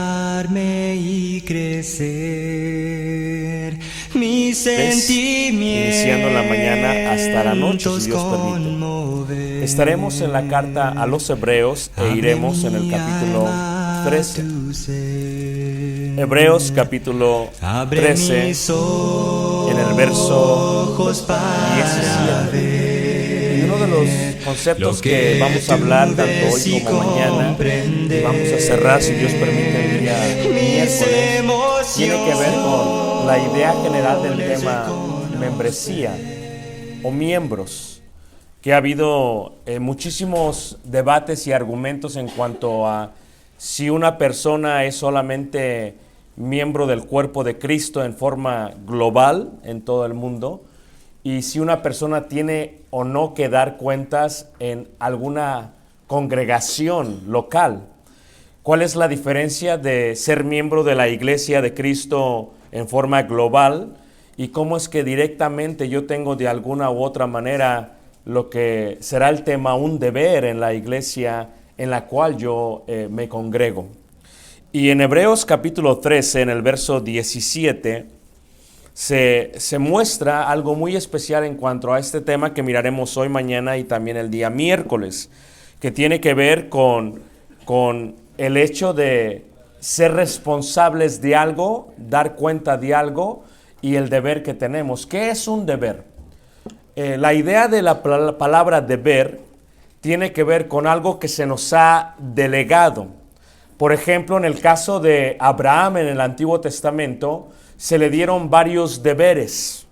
desarrollarme y crecer. Mis sentimientos iniciando la mañana hasta la noche, si Dios permite. Estaremos en la carta a los Hebreos e iremos en el capítulo 13. Hebreos capítulo 13, en el verso 17. Y uno de los conceptos que vamos a hablar tanto hoy como mañana, y vamos a cerrar, si Dios permite, el día miércoles, tiene que ver con la idea general del tema membresía o miembros, que ha habido muchísimos debates y argumentos en cuanto a si una persona es solamente miembro del cuerpo de Cristo en forma global en todo el mundo, y si una persona tiene o no que dar cuentas en alguna congregación local. ¿Cuál es la diferencia de ser miembro de la Iglesia de Cristo en forma global y cómo es que directamente yo tengo de alguna u otra manera lo que será el tema, un deber en la iglesia en la cual yo me congrego? Y en Hebreos capítulo 13, en el verso 17, se muestra algo muy especial en cuanto a este tema que miraremos hoy, mañana y también el día miércoles, que tiene que ver con el hecho de ser responsables de algo, dar cuenta de algo y el deber que tenemos. ¿Qué es un deber? La idea de la palabra deber tiene que ver con algo que se nos ha delegado. Por ejemplo, en el caso de Abraham en el Antiguo Testamento, se le dieron varios deberes.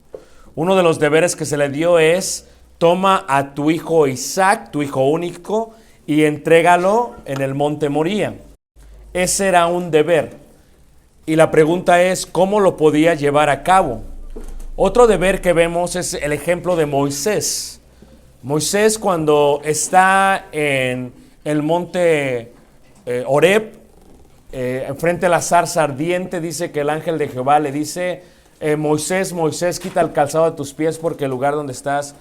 Uno de los deberes que se le dio es: toma a tu hijo Isaac, tu hijo único, y entrégalo en el monte Moría. Ese era un deber. Y la pregunta es, ¿cómo lo podía llevar a cabo? Otro deber que vemos es el ejemplo de Moisés. Moisés, cuando está en el monte Horeb, enfrente de la zarza ardiente, dice que el ángel de Jehová le dice: Moisés, Moisés, quita el calzado de tus pies porque el lugar donde estás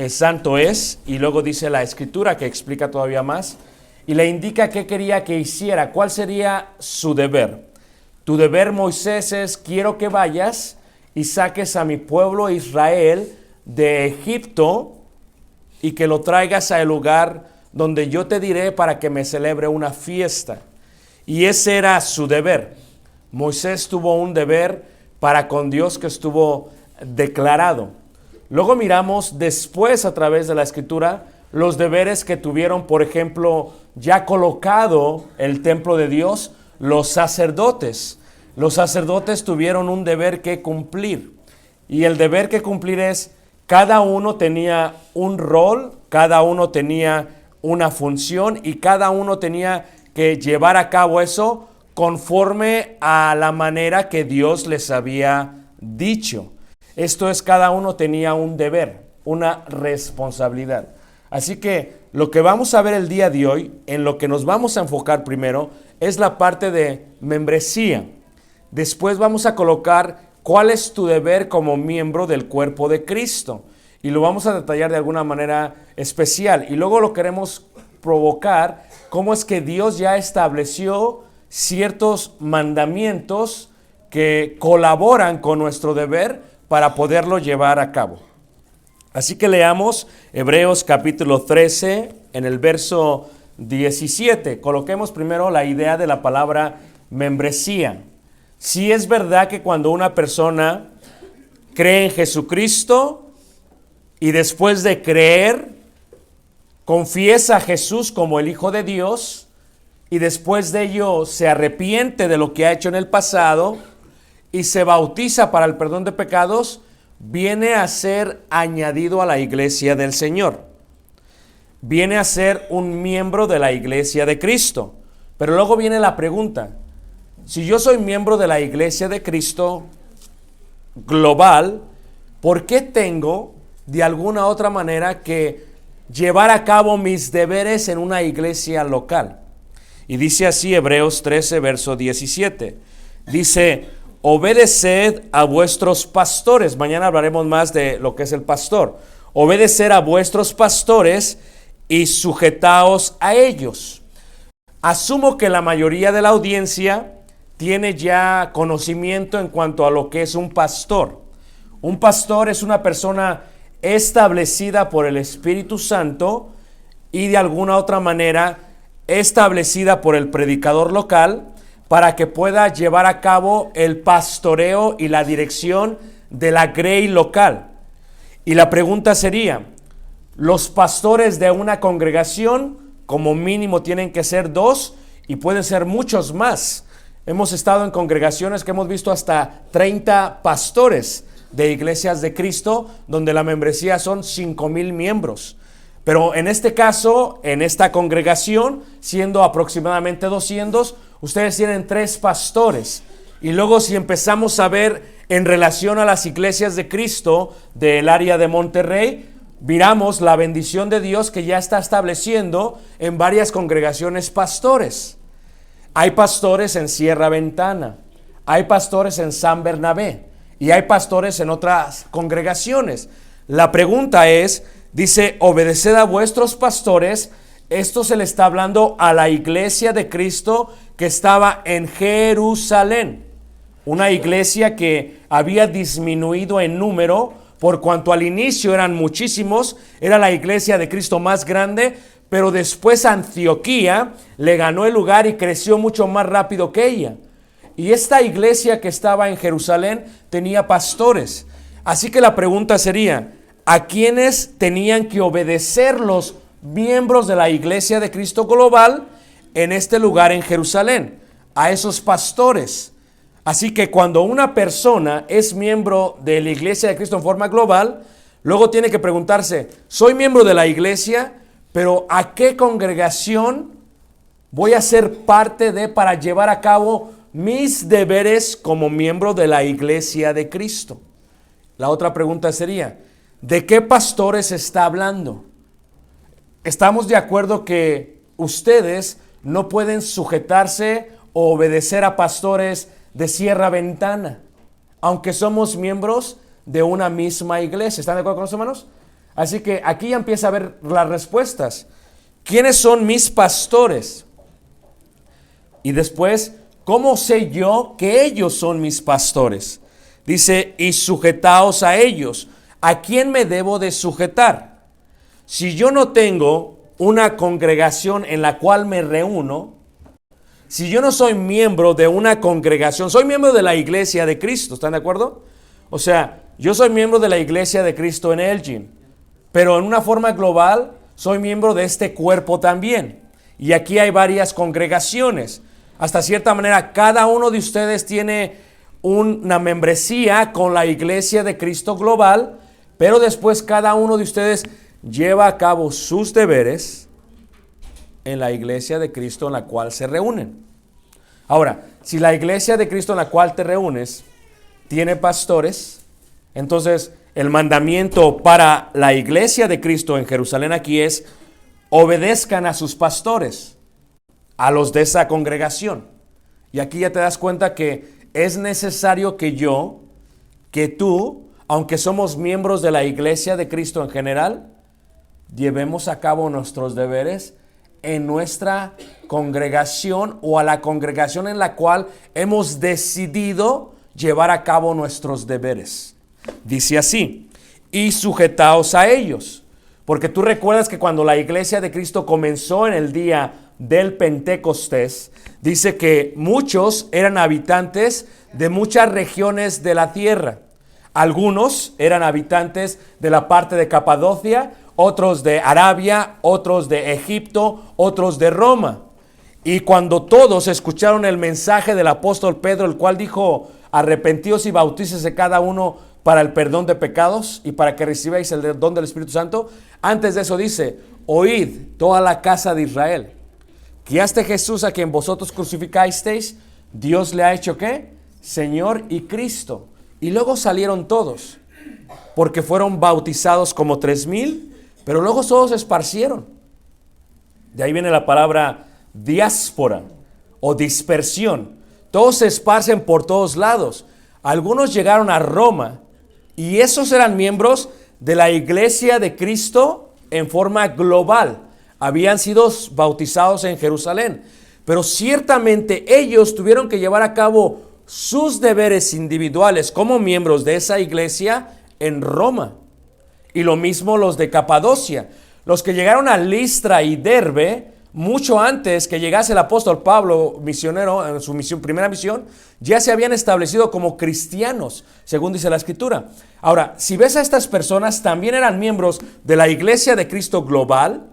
santo es. Y luego dice la escritura, que explica todavía más, y le indica qué quería que hiciera, cuál sería su deber. Tu deber, Moisés, es: quiero que vayas y saques a mi pueblo Israel de Egipto y que lo traigas al lugar donde yo te diré para que me celebre una fiesta. Y ese era su deber. Moisés tuvo un deber para con Dios que estuvo declarado. Luego miramos después, a través de la escritura, los deberes que tuvieron, por ejemplo, ya colocado el templo de Dios, los sacerdotes. Los sacerdotes tuvieron un deber que cumplir. Y el deber que cumplir es: cada uno tenía un rol, cada uno tenía una función y cada uno tenía que llevar a cabo eso conforme a la manera que Dios les había dicho. Esto es, cada uno tenía un deber, una responsabilidad. Así que lo que vamos a ver el día de hoy, en lo que nos vamos a enfocar primero, es la parte de membresía. Después vamos a colocar cuál es tu deber como miembro del cuerpo de Cristo. Y lo vamos a detallar de alguna manera especial. Y luego lo queremos provocar cómo es que Dios ya estableció ciertos mandamientos que colaboran con nuestro deber para poderlo llevar a cabo. Así que leamos Hebreos capítulo 13 en el verso 17. Coloquemos primero la idea de la palabra membresía. Sí es verdad que cuando una persona cree en Jesucristo y después de creer confiesa a Jesús como el Hijo de Dios y después de ello se arrepiente de lo que ha hecho en el pasado y se bautiza para el perdón de pecados, viene a ser añadido a la iglesia del Señor. Viene a ser un miembro de la iglesia de Cristo. Pero luego viene la pregunta: si yo soy miembro de la iglesia de Cristo global, ¿por qué tengo de alguna otra manera que llevar a cabo mis deberes en una iglesia local? Y dice así Hebreos 13, verso 17. Dice: obedeced a vuestros pastores. Mañana hablaremos más de lo que es el pastor. Obedecer a vuestros pastores y sujetaos a ellos. Asumo que la mayoría de la audiencia tiene ya conocimiento en cuanto a lo que es un pastor. Un pastor es una persona establecida por el Espíritu Santo y de alguna otra manera establecida por el predicador local para que pueda llevar a cabo el pastoreo y la dirección de la grey local. Y la pregunta sería, los pastores de una congregación como mínimo tienen que ser 2 y pueden ser muchos más. Hemos estado en congregaciones que hemos visto hasta 30 pastores de iglesias de Cristo, donde la membresía son 5,000 miembros. Pero en este caso, en esta congregación, siendo aproximadamente 200, ustedes tienen 3 pastores. Y luego si empezamos a ver en relación a las iglesias de Cristo del área de Monterrey, miramos la bendición de Dios que ya está estableciendo en varias congregaciones pastores. Hay pastores en Sierra Ventana, hay pastores en San Bernabé y hay pastores en otras congregaciones. La pregunta es, dice, obedeced a vuestros pastores. Esto se le está hablando a la iglesia de Cristo que estaba en Jerusalén. Una iglesia que había disminuido en número, por cuanto al inicio eran muchísimos, era la iglesia de Cristo más grande, pero después Antioquía le ganó el lugar y creció mucho más rápido que ella. Y esta iglesia que estaba en Jerusalén tenía pastores. Así que la pregunta sería, ¿a quiénes tenían que obedecer los miembros de la iglesia de Cristo global en este lugar en Jerusalén? A esos pastores. Así que cuando una persona es miembro de la iglesia de Cristo en forma global, luego tiene que preguntarse, soy miembro de la iglesia, pero ¿a qué congregación voy a ser parte de para llevar a cabo mis deberes como miembro de la iglesia de Cristo? La otra pregunta sería, ¿de qué pastores está hablando? Estamos de acuerdo que ustedes no pueden sujetarse o obedecer a pastores de Sierra Ventana, aunque somos miembros de una misma iglesia. ¿Están de acuerdo con los hermanos? Así que aquí ya empieza a ver las respuestas. ¿Quiénes son mis pastores? Y después, ¿cómo sé yo que ellos son mis pastores? Dice, y sujetaos a ellos. ¿A quién me debo de sujetar? Si yo no tengo una congregación en la cual me reúno, si yo no soy miembro de una congregación, soy miembro de la iglesia de Cristo, ¿están de acuerdo? O sea, yo soy miembro de la iglesia de Cristo en Elgin, pero en una forma global soy miembro de este cuerpo también. Y aquí hay varias congregaciones. Hasta cierta manera, cada uno de ustedes tiene una membresía con la iglesia de Cristo global, pero después cada uno de ustedes lleva a cabo sus deberes en la iglesia de Cristo en la cual se reúnen. Ahora, si la iglesia de Cristo en la cual te reúnes tiene pastores, entonces el mandamiento para la iglesia de Cristo en Jerusalén aquí es, obedezcan a sus pastores, a los de esa congregación. Y aquí ya te das cuenta que es necesario que tú, aunque somos miembros de la iglesia de Cristo en general, llevemos a cabo nuestros deberes en nuestra congregación o a la congregación en la cual hemos decidido llevar a cabo nuestros deberes. Dice así, y sujetaos a ellos. Porque tú recuerdas que cuando la iglesia de Cristo comenzó en el día del Pentecostés, dice que muchos eran habitantes de muchas regiones de la tierra. Algunos eran habitantes de la parte de Capadocia, otros de Arabia, otros de Egipto, otros de Roma. Y cuando todos escucharon el mensaje del apóstol Pedro, el cual dijo, arrepentíos y bautícese cada uno para el perdón de pecados y para que recibáis el don del Espíritu Santo, antes de eso dice, oíd toda la casa de Israel, que a este Jesús a quien vosotros crucificasteis, Dios le ha hecho ¿qué? Señor y Cristo. Y luego salieron todos, porque fueron bautizados como 3,000, pero luego todos se esparcieron. De ahí viene la palabra diáspora o dispersión. Todos se esparcen por todos lados. Algunos llegaron a Roma y esos eran miembros de la iglesia de Cristo en forma global. Habían sido bautizados en Jerusalén. pero ciertamente ellos tuvieron que llevar a cabo sus deberes individuales como miembros de esa iglesia en Roma. Y lo mismo los de Capadocia. Los que llegaron a Listra y Derbe, mucho antes que llegase el apóstol Pablo, misionero, en su primera misión, ya se habían establecido como cristianos, según dice la Escritura. Ahora, si ves a estas personas, también eran miembros de la Iglesia de Cristo global,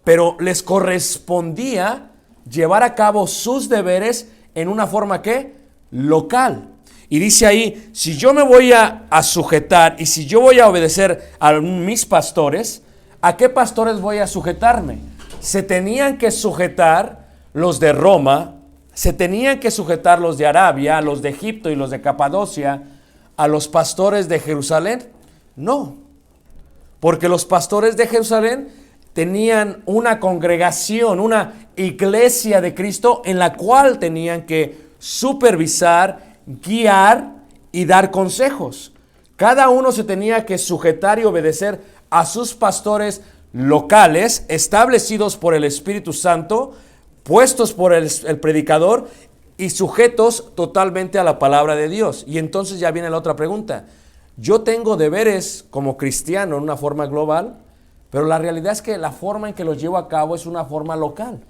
pero les correspondía llevar a cabo sus deberes en una forma, ¿qué? Local. Y dice ahí, si yo me voy a sujetar y si yo voy a obedecer a mis pastores, ¿a qué pastores voy a sujetarme? Se tenían que sujetar los de Roma, se tenían que sujetar los de Arabia, los de Egipto y los de Capadocia, a los pastores de Jerusalén. No, porque los pastores de Jerusalén tenían una congregación, una iglesia de Cristo en la cual tenían que supervisar, guiar y dar consejos. Cada uno se tenía que sujetar y obedecer a sus pastores locales, establecidos por el Espíritu Santo, puestos por el predicador y sujetos totalmente a la palabra de Dios. Y entonces ya viene la otra pregunta. Yo tengo deberes como cristiano en una forma global, pero la realidad es que la forma en que los llevo a cabo es una forma local.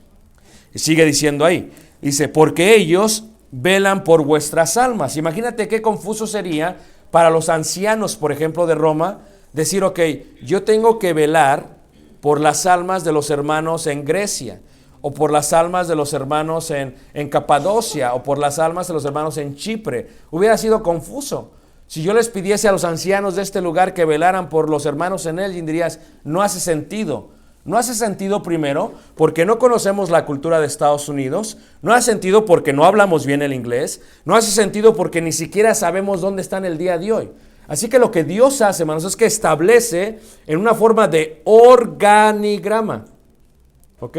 Y sigue diciendo ahí, dice, porque ellos velan por vuestras almas. Imagínate qué confuso sería para los ancianos, por ejemplo, de Roma, decir, ok, yo tengo que velar por las almas de los hermanos en Grecia, o por las almas de los hermanos en Capadocia, o por las almas de los hermanos en Chipre. Hubiera sido confuso. Si yo les pidiese a los ancianos de este lugar que velaran por los hermanos en él, y dirías, no hace sentido. No hace sentido primero porque no conocemos la cultura de Estados Unidos, no hace sentido porque no hablamos bien el inglés, no hace sentido porque ni siquiera sabemos dónde están el día de hoy. Así que lo que Dios hace, hermanos, es que establece en una forma de organigrama. ¿Ok?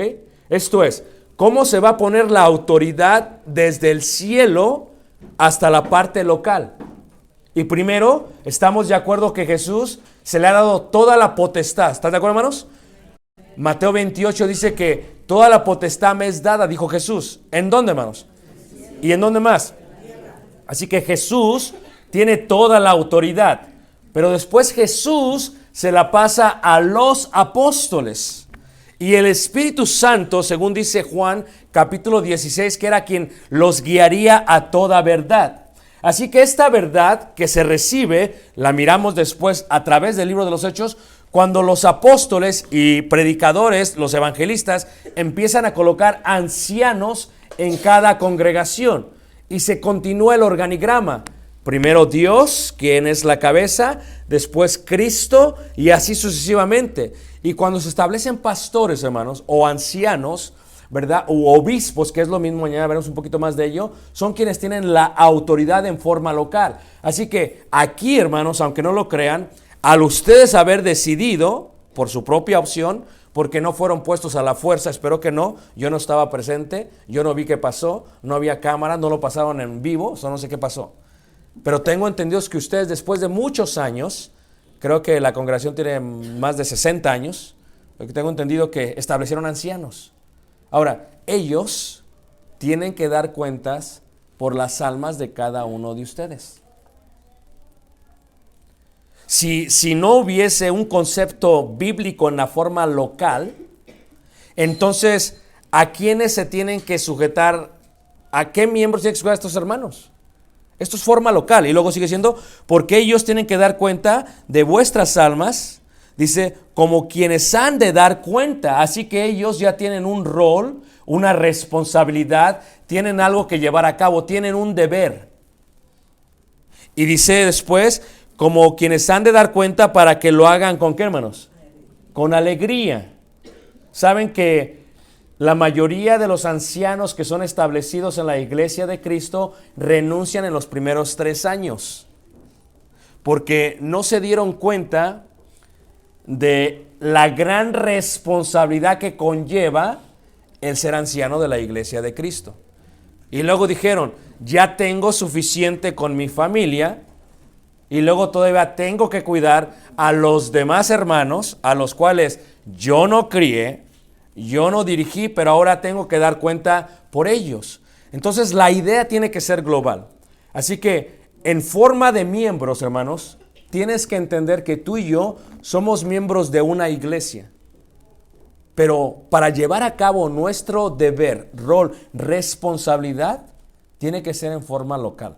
Esto es, cómo se va a poner la autoridad desde el cielo hasta la parte local. Y primero, estamos de acuerdo que Jesús se le ha dado toda la potestad. ¿Están de acuerdo, hermanos? Mateo 28 dice que toda la potestad me es dada, dijo Jesús. ¿En dónde, hermanos? ¿Y en dónde más? Así que Jesús tiene toda la autoridad. Pero después Jesús se la pasa a los apóstoles. Y el Espíritu Santo, según dice Juan capítulo 16, que era quien los guiaría a toda verdad. Así que esta verdad que se recibe, la miramos después a través del libro de los Hechos, cuando los apóstoles y predicadores, los evangelistas, empiezan a colocar ancianos en cada congregación. Y se continúa el organigrama. Primero Dios, quien es la cabeza, después Cristo y así sucesivamente. Y cuando se establecen pastores, hermanos, o ancianos, ¿verdad? O obispos, que es lo mismo, mañana veremos un poquito más de ello, son quienes tienen la autoridad en forma local. Así que aquí, hermanos, aunque no lo crean, al ustedes haber decidido por su propia opción, porque no fueron puestos a la fuerza, espero que no, yo no estaba presente, yo no vi qué pasó, no había cámara, no lo pasaron en vivo, no sé qué pasó. Pero tengo entendido que ustedes después de muchos años, creo que la congregación tiene más de 60 años, tengo entendido que establecieron ancianos. Ahora, ellos tienen que dar cuentas por las almas de cada uno de ustedes. Si no hubiese un concepto bíblico en la forma local, entonces, ¿a quiénes se tienen que sujetar? ¿A qué miembros tienen que sujetar a estos hermanos? Esto es forma local. Y luego sigue diciendo, porque ellos tienen que dar cuenta de vuestras almas, dice, como quienes han de dar cuenta. Así que ellos ya tienen un rol, una responsabilidad, tienen algo que llevar a cabo, tienen un deber. Y dice después, como quienes han de dar cuenta para que lo hagan ¿con qué, hermanos? Con alegría. Saben que la mayoría de los ancianos que son establecidos en la iglesia de Cristo renuncian en los primeros 3 años. Porque no se dieron cuenta de la gran responsabilidad que conlleva el ser anciano de la iglesia de Cristo. Y luego dijeron, ya tengo suficiente con mi familia, y luego todavía tengo que cuidar a los demás hermanos, a los cuales yo no crié, yo no dirigí, pero ahora tengo que dar cuenta por ellos. Entonces la idea tiene que ser global. Así que en forma de miembros, hermanos, tienes que entender que tú y yo somos miembros de una iglesia. Pero para llevar a cabo nuestro deber, rol, responsabilidad, tiene que ser en forma local.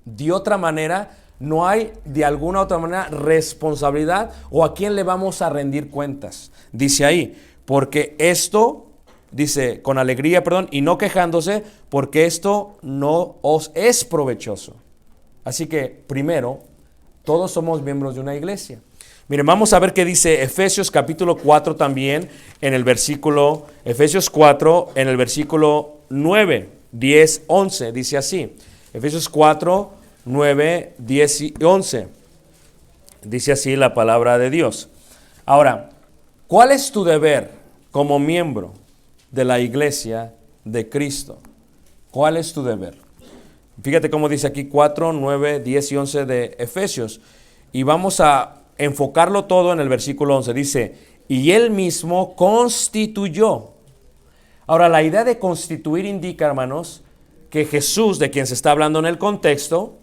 De otra manera, no hay de alguna otra manera responsabilidad o a quién le vamos a rendir cuentas. Dice ahí, porque esto, dice con alegría, y no quejándose, porque esto no os es provechoso. Así que primero, todos somos miembros de una iglesia. Miren, vamos a ver qué dice Efesios capítulo 4 también, en el versículo, Efesios 4, en el versículo 9, 10, 11, dice así. Efesios 4, 9, 10 y 11. Dice así la palabra de Dios. Ahora, ¿cuál es tu deber como miembro de la iglesia de Cristo? ¿Cuál es tu deber? Fíjate cómo dice aquí 4, 9, 10 y 11 de Efesios. Y vamos a enfocarlo todo en el versículo 11. Dice, y él mismo constituyó. Ahora, la idea de constituir indica, hermanos, que Jesús, de quien se está hablando en el contexto,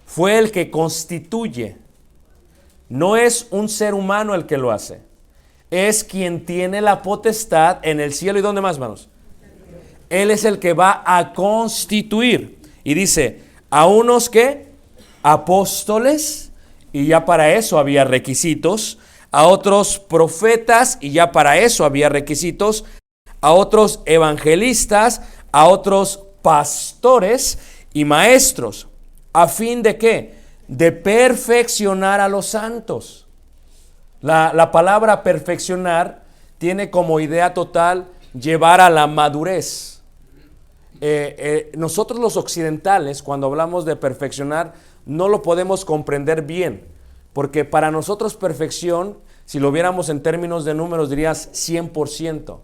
fue el que constituye. No es un ser humano el que lo hace. Es quien tiene la potestad en el cielo. ¿Y dónde más, hermanos? Él es el que va a constituir. Y dice, a unos que apóstoles, y ya para eso había requisitos, a otros profetas, y ya para eso había requisitos, a otros evangelistas, a otros pastores y maestros, ¿a fin de qué? De perfeccionar a los santos. La palabra perfeccionar tiene como idea total llevar a la madurez. Nosotros los occidentales, cuando hablamos de perfeccionar, no lo podemos comprender bien, porque para nosotros perfección, si lo viéramos en términos de números, dirías 100%.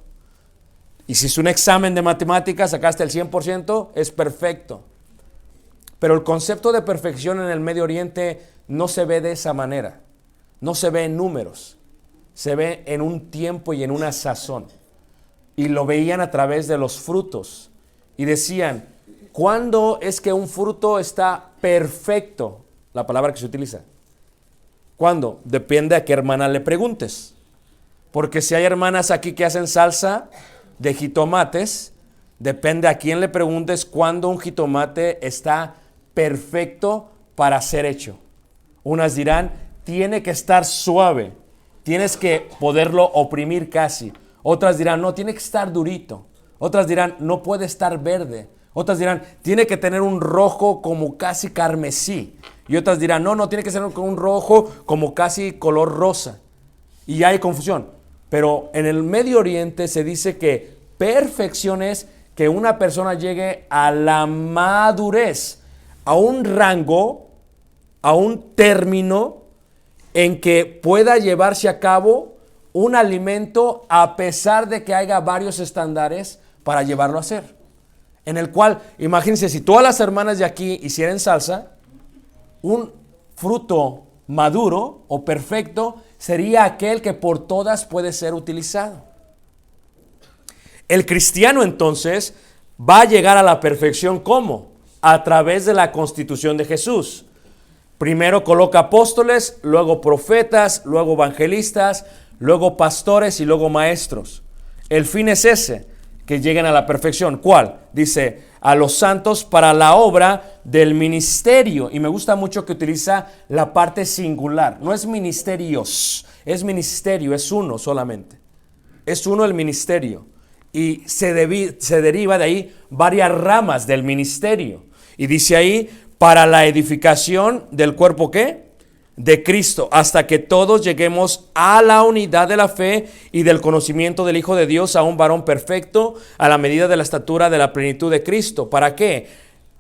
Y si es un examen de matemáticas, sacaste el 100%, es perfecto. Pero el concepto de perfección en el Medio Oriente no se ve de esa manera. No se ve en números. Se ve en un tiempo y en una sazón. Y lo veían a través de los frutos. Y decían, ¿cuándo es que un fruto está perfecto? La palabra que se utiliza. ¿Cuándo? Depende a qué hermana le preguntes. Porque si hay hermanas aquí que hacen salsa de jitomates, depende a quién le preguntes cuándo un jitomate está perfecto para ser hecho. Unas dirán, tiene que estar suave, tienes que poderlo oprimir casi. Otras dirán, no, tiene que estar durito. Otras dirán, no puede estar verde. Otras dirán, tiene que tener un rojo como casi carmesí. Y otras dirán, no, tiene que ser con un rojo como casi color rosa. Y ya hay confusión. Pero en el Medio Oriente se dice que perfección es que una persona llegue a la madurez, a un rango, a un término en que pueda llevarse a cabo un alimento a pesar de que haya varios estándares para llevarlo a hacer. En el cual, imagínense, si todas las hermanas de aquí hicieran salsa, un fruto maduro o perfecto sería aquel que por todas puede ser utilizado. El cristiano entonces va a llegar a la perfección ¿cómo? A través de la constitución de Jesús. Primero coloca apóstoles, luego profetas, luego evangelistas, luego pastores y luego maestros. El fin es ese, que lleguen a la perfección. ¿Cuál? Dice, a los santos para la obra del ministerio. Y me gusta mucho que utiliza la parte singular. No es ministerios, es ministerio, es uno solamente. Es uno el ministerio. Y se deriva de ahí varias ramas del ministerio. Y dice ahí, para la edificación del cuerpo, ¿qué? De Cristo, hasta que todos lleguemos a la unidad de la fe y del conocimiento del Hijo de Dios, a un varón perfecto, a la medida de la estatura de la plenitud de Cristo. ¿Para qué?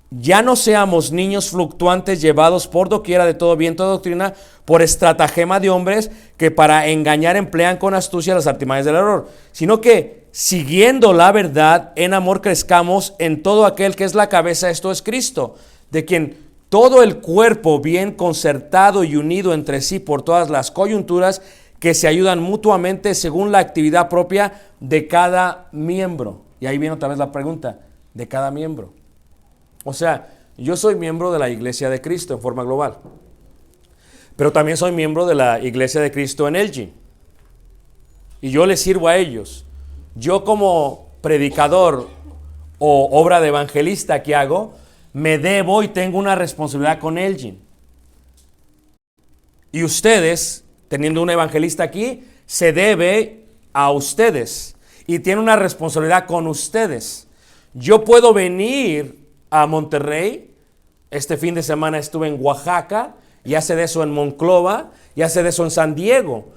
Ya no seamos niños fluctuantes llevados por doquiera de todo viento de doctrina, por estratagema de hombres que para engañar emplean con astucia las artimañas del error, sino que siguiendo la verdad en amor crezcamos en todo aquel que es la cabeza, esto es Cristo, de quien todo el cuerpo bien concertado y unido entre sí por todas las coyunturas, que se ayudan mutuamente según la actividad propia de cada miembro. Y ahí viene otra vez la pregunta, de cada miembro. O sea, yo soy miembro de la Iglesia de Cristo en forma global, pero también soy miembro de la Iglesia de Cristo en Elgin. Y yo les sirvo a ellos. Yo como predicador o obra de evangelista que hago, me debo y tengo una responsabilidad con Elgin. Y ustedes, teniendo un evangelista aquí, se debe a ustedes y tiene una responsabilidad con ustedes. Yo puedo venir a Monterrey, este fin de semana estuve en Oaxaca, y hace de eso en Monclova, y hace de eso en San Diego.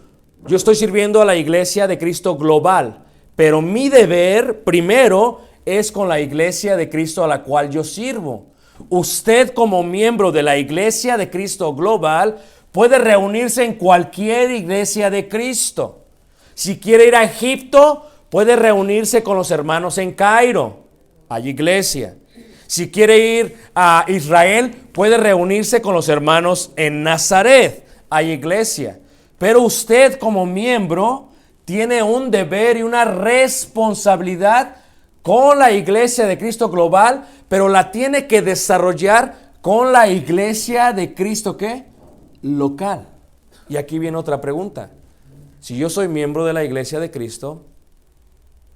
Yo estoy sirviendo a la Iglesia de Cristo global, pero mi deber primero es con la Iglesia de Cristo a la cual yo sirvo. Usted como miembro de la Iglesia de Cristo global puede reunirse en cualquier iglesia de Cristo. Si quiere ir a Egipto, puede reunirse con los hermanos en Cairo, hay iglesia. Si quiere ir a Israel, puede reunirse con los hermanos en Nazaret, hay iglesia. Pero usted como miembro tiene un deber y una responsabilidad con la Iglesia de Cristo global, pero la tiene que desarrollar con la Iglesia de Cristo, ¿qué? Local. Y aquí viene otra pregunta. Si yo soy miembro de la Iglesia de Cristo,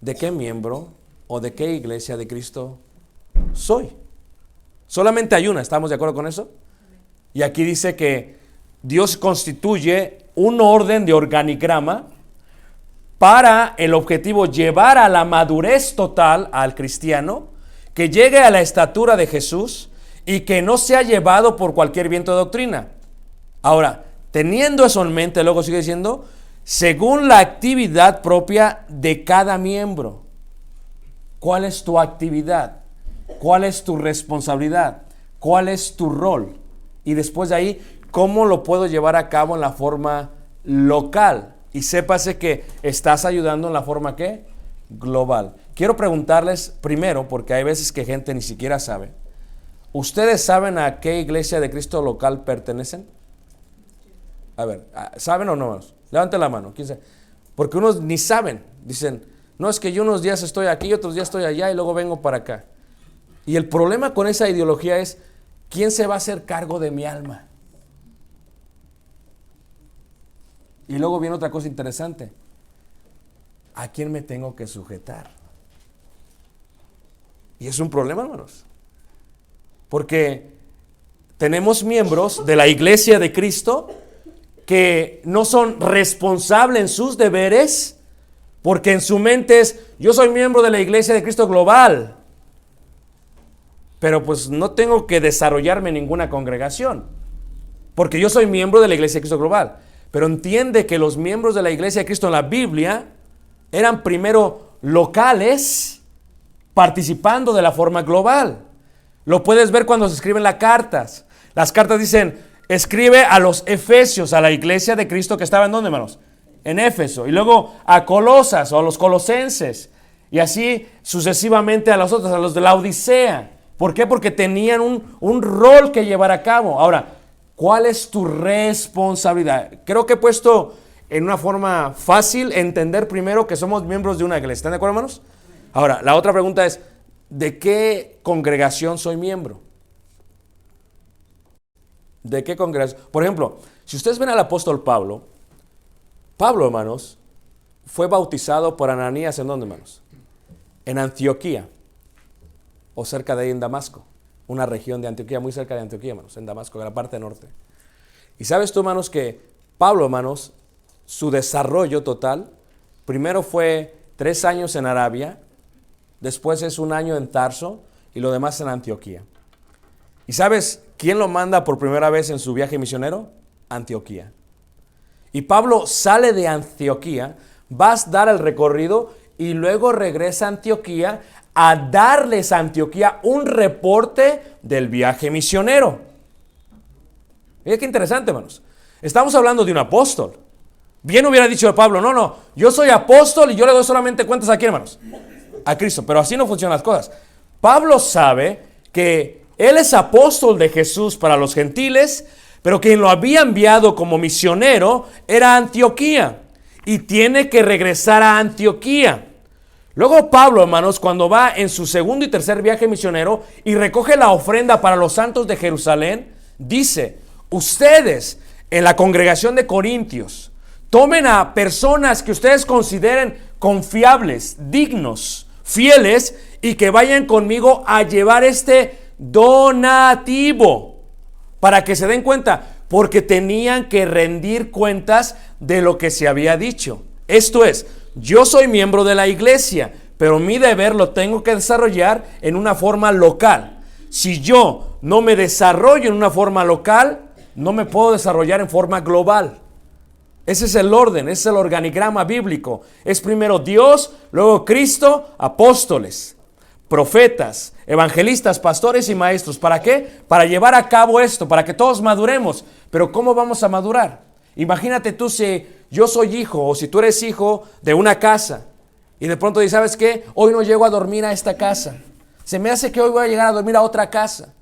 ¿de qué miembro o de qué Iglesia de Cristo soy? Solamente hay una, ¿estamos de acuerdo con eso? Y aquí dice que Dios constituye un orden de organigrama para el objetivo llevar a la madurez total al cristiano, que llegue a la estatura de Jesús y que no sea llevado por cualquier viento de doctrina. Ahora, teniendo eso en mente, luego sigue diciendo, según la actividad propia de cada miembro. ¿Cuál es tu actividad? ¿Cuál es tu responsabilidad? ¿Cuál es tu rol? Y después de ahí, ¿cómo lo puedo llevar a cabo en la forma local? Y sépase que estás ayudando en la forma, ¿qué? Global. Quiero preguntarles primero, porque hay veces que gente ni siquiera sabe. ¿Ustedes saben a qué iglesia de Cristo local pertenecen? A ver, ¿saben o no? Levanten la mano. ¿Quién sabe? Porque unos ni saben. Dicen, no, es que yo unos días estoy aquí, otros días estoy allá y luego vengo para acá. Y el problema con esa ideología es, ¿quién se va a hacer cargo de mi alma? Y luego viene otra cosa interesante. ¿A quién me tengo que sujetar? Y es un problema, hermanos. Porque tenemos miembros de la Iglesia de Cristo que no son responsables en sus deberes, porque en su mente es, yo soy miembro de la Iglesia de Cristo global, pero pues no tengo que desarrollarme en ninguna congregación, porque yo soy miembro de la Iglesia de Cristo global. Pero entiende que los miembros de la Iglesia de Cristo en la Biblia eran primero locales, participando de la forma global. Lo puedes ver cuando se escriben las cartas. Las cartas dicen, escribe a los Efesios, a la Iglesia de Cristo que estaba en ¿dónde, hermanos? En Éfeso. Y luego a Colosas o a los Colosenses. Y así sucesivamente a los otros, a los de la Odisea. ¿Por qué? Porque tenían un rol que llevar a cabo. Ahora, ¿cuál es tu responsabilidad? Creo que he puesto en una forma fácil entender primero que somos miembros de una iglesia. ¿Están de acuerdo, hermanos? Ahora, la otra pregunta es, ¿de qué congregación soy miembro? ¿De qué congregación? Por ejemplo, si ustedes ven al apóstol Pablo, hermanos, fue bautizado por Ananías, ¿en dónde, hermanos? En Antioquía, o cerca de ahí en Damasco. Una región de Antioquía, muy cerca de Antioquía, hermanos, en Damasco, en la parte norte. Y sabes tú, hermanos, que Pablo, hermanos, su desarrollo total, primero fue 3 años en Arabia, después es 1 año en Tarso y lo demás en Antioquía. ¿Y sabes quién lo manda por primera vez en su viaje misionero? Antioquía. Y Pablo sale de Antioquía, va a dar el recorrido y luego regresa a Antioquía a darles a Antioquía un reporte del viaje misionero. Mira qué interesante, hermanos. Estamos hablando de un apóstol. Bien hubiera dicho Pablo, no, yo soy apóstol y yo le doy solamente cuentas a quién, hermanos, a Cristo. Pero así no funcionan las cosas. Pablo sabe que él es apóstol de Jesús para los gentiles, Pero quien lo había enviado como misionero era Antioquía y tiene que regresar a Antioquía. Luego Pablo, hermanos, cuando va en su segundo y tercer viaje misionero y recoge la ofrenda para los santos de Jerusalén, dice: ustedes en la congregación de Corintios tomen a personas que ustedes consideren confiables, dignos, fieles, y que vayan conmigo a llevar este donativo, para que se den cuenta, porque tenían que rendir cuentas de lo que se había dicho. Esto es, yo soy miembro de la iglesia, pero mi deber lo tengo que desarrollar en una forma local. Si yo no me desarrollo en una forma local, no me puedo desarrollar en forma global. Ese es el orden, ese es el organigrama bíblico. Es primero Dios, luego Cristo, apóstoles, profetas, evangelistas, pastores y maestros. ¿Para qué? Para llevar a cabo esto, para que todos maduremos. Pero ¿cómo vamos a madurar? Imagínate tú, si yo soy hijo o si tú eres hijo de una casa y de pronto dices: ¿sabes qué? Hoy no llego a dormir a esta casa. Se me hace que hoy voy a llegar a dormir a otra casa.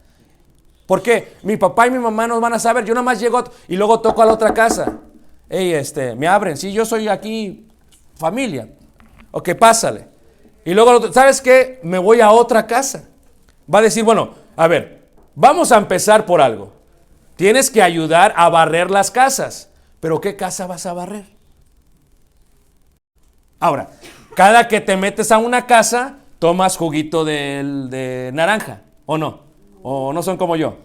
¿Por qué? Mi papá y mi mamá nos van a saber. Yo nada más llego y luego toco a la otra casa. Hey, me abren. Sí, yo soy aquí familia. Ok, pásale. Y luego, ¿sabes qué? Me voy a otra casa. Va a decir: bueno, a ver, vamos a empezar por algo. Tienes que ayudar a barrer las casas. ¿Pero qué casa vas a barrer? Ahora, cada que te metes a una casa, tomas juguito de naranja, ¿o no? ¿O no son como yo?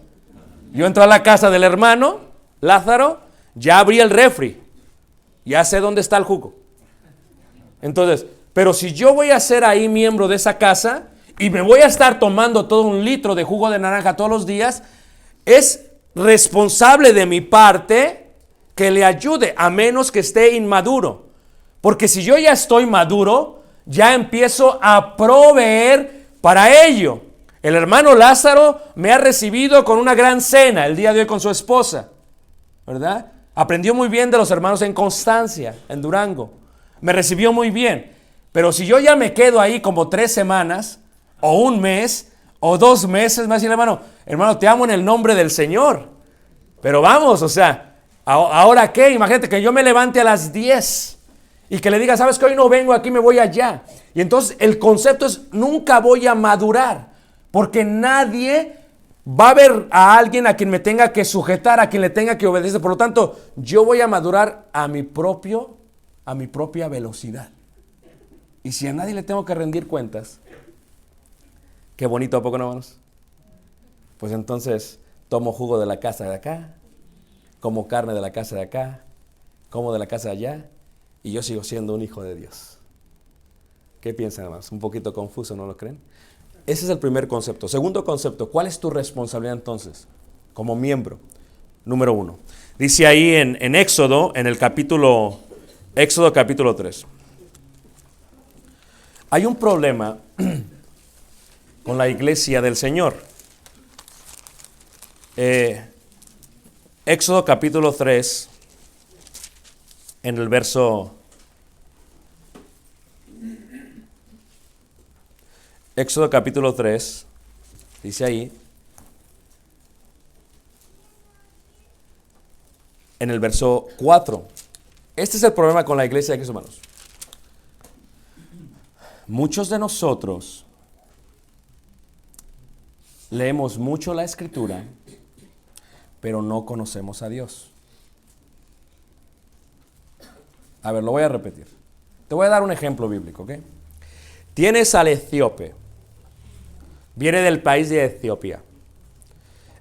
Yo entro a la casa del hermano Lázaro, ya abrí el refri, ya sé dónde está el jugo. Entonces, pero si yo voy a ser ahí miembro de esa casa y me voy a estar tomando todo un litro de jugo de naranja todos los días, es responsable de mi parte que le ayude, a menos que esté inmaduro. Porque si yo ya estoy maduro, ya empiezo a proveer para ello. El hermano Lázaro me ha recibido con una gran cena el día de hoy con su esposa, ¿verdad? Aprendió muy bien de los hermanos en Constancia, en Durango. Me recibió muy bien. Pero si yo ya me quedo ahí como 3 semanas, o un mes, o 2 meses, me va a decir: hermano, te amo en el nombre del Señor. Pero vamos, o sea, ¿ahora qué? Imagínate que yo me levante a las 10 y que le diga: ¿sabes qué? Hoy no vengo aquí, me voy allá. Y entonces el concepto es: nunca voy a madurar, porque nadie va a ver a alguien a quien me tenga que sujetar, a quien le tenga que obedecer. Por lo tanto, yo voy a madurar a mi propia velocidad. Y si a nadie le tengo que rendir cuentas, qué bonito, ¿a poco no, hermanos? Pues entonces tomo jugo de la casa de acá, como carne de la casa de acá, como de la casa de allá, y yo sigo siendo un hijo de Dios. ¿Qué piensan, hermanos? Un poquito confuso, ¿no lo creen? Ese es el primer concepto. Segundo concepto: ¿cuál es tu responsabilidad entonces como miembro? Número 1. Dice ahí en Éxodo, en el capítulo 3. Hay un problema con la iglesia del Señor. Éxodo capítulo 3, en el verso... Éxodo capítulo 3, dice ahí, en el verso 4. Este es el problema con la iglesia de Cristo, hermanos. Muchos de nosotros leemos mucho la Escritura, pero no conocemos a Dios. A ver, lo voy a repetir. Te voy a dar un ejemplo bíblico, ¿ok? Tienes al etíope. Viene del país de Etiopía.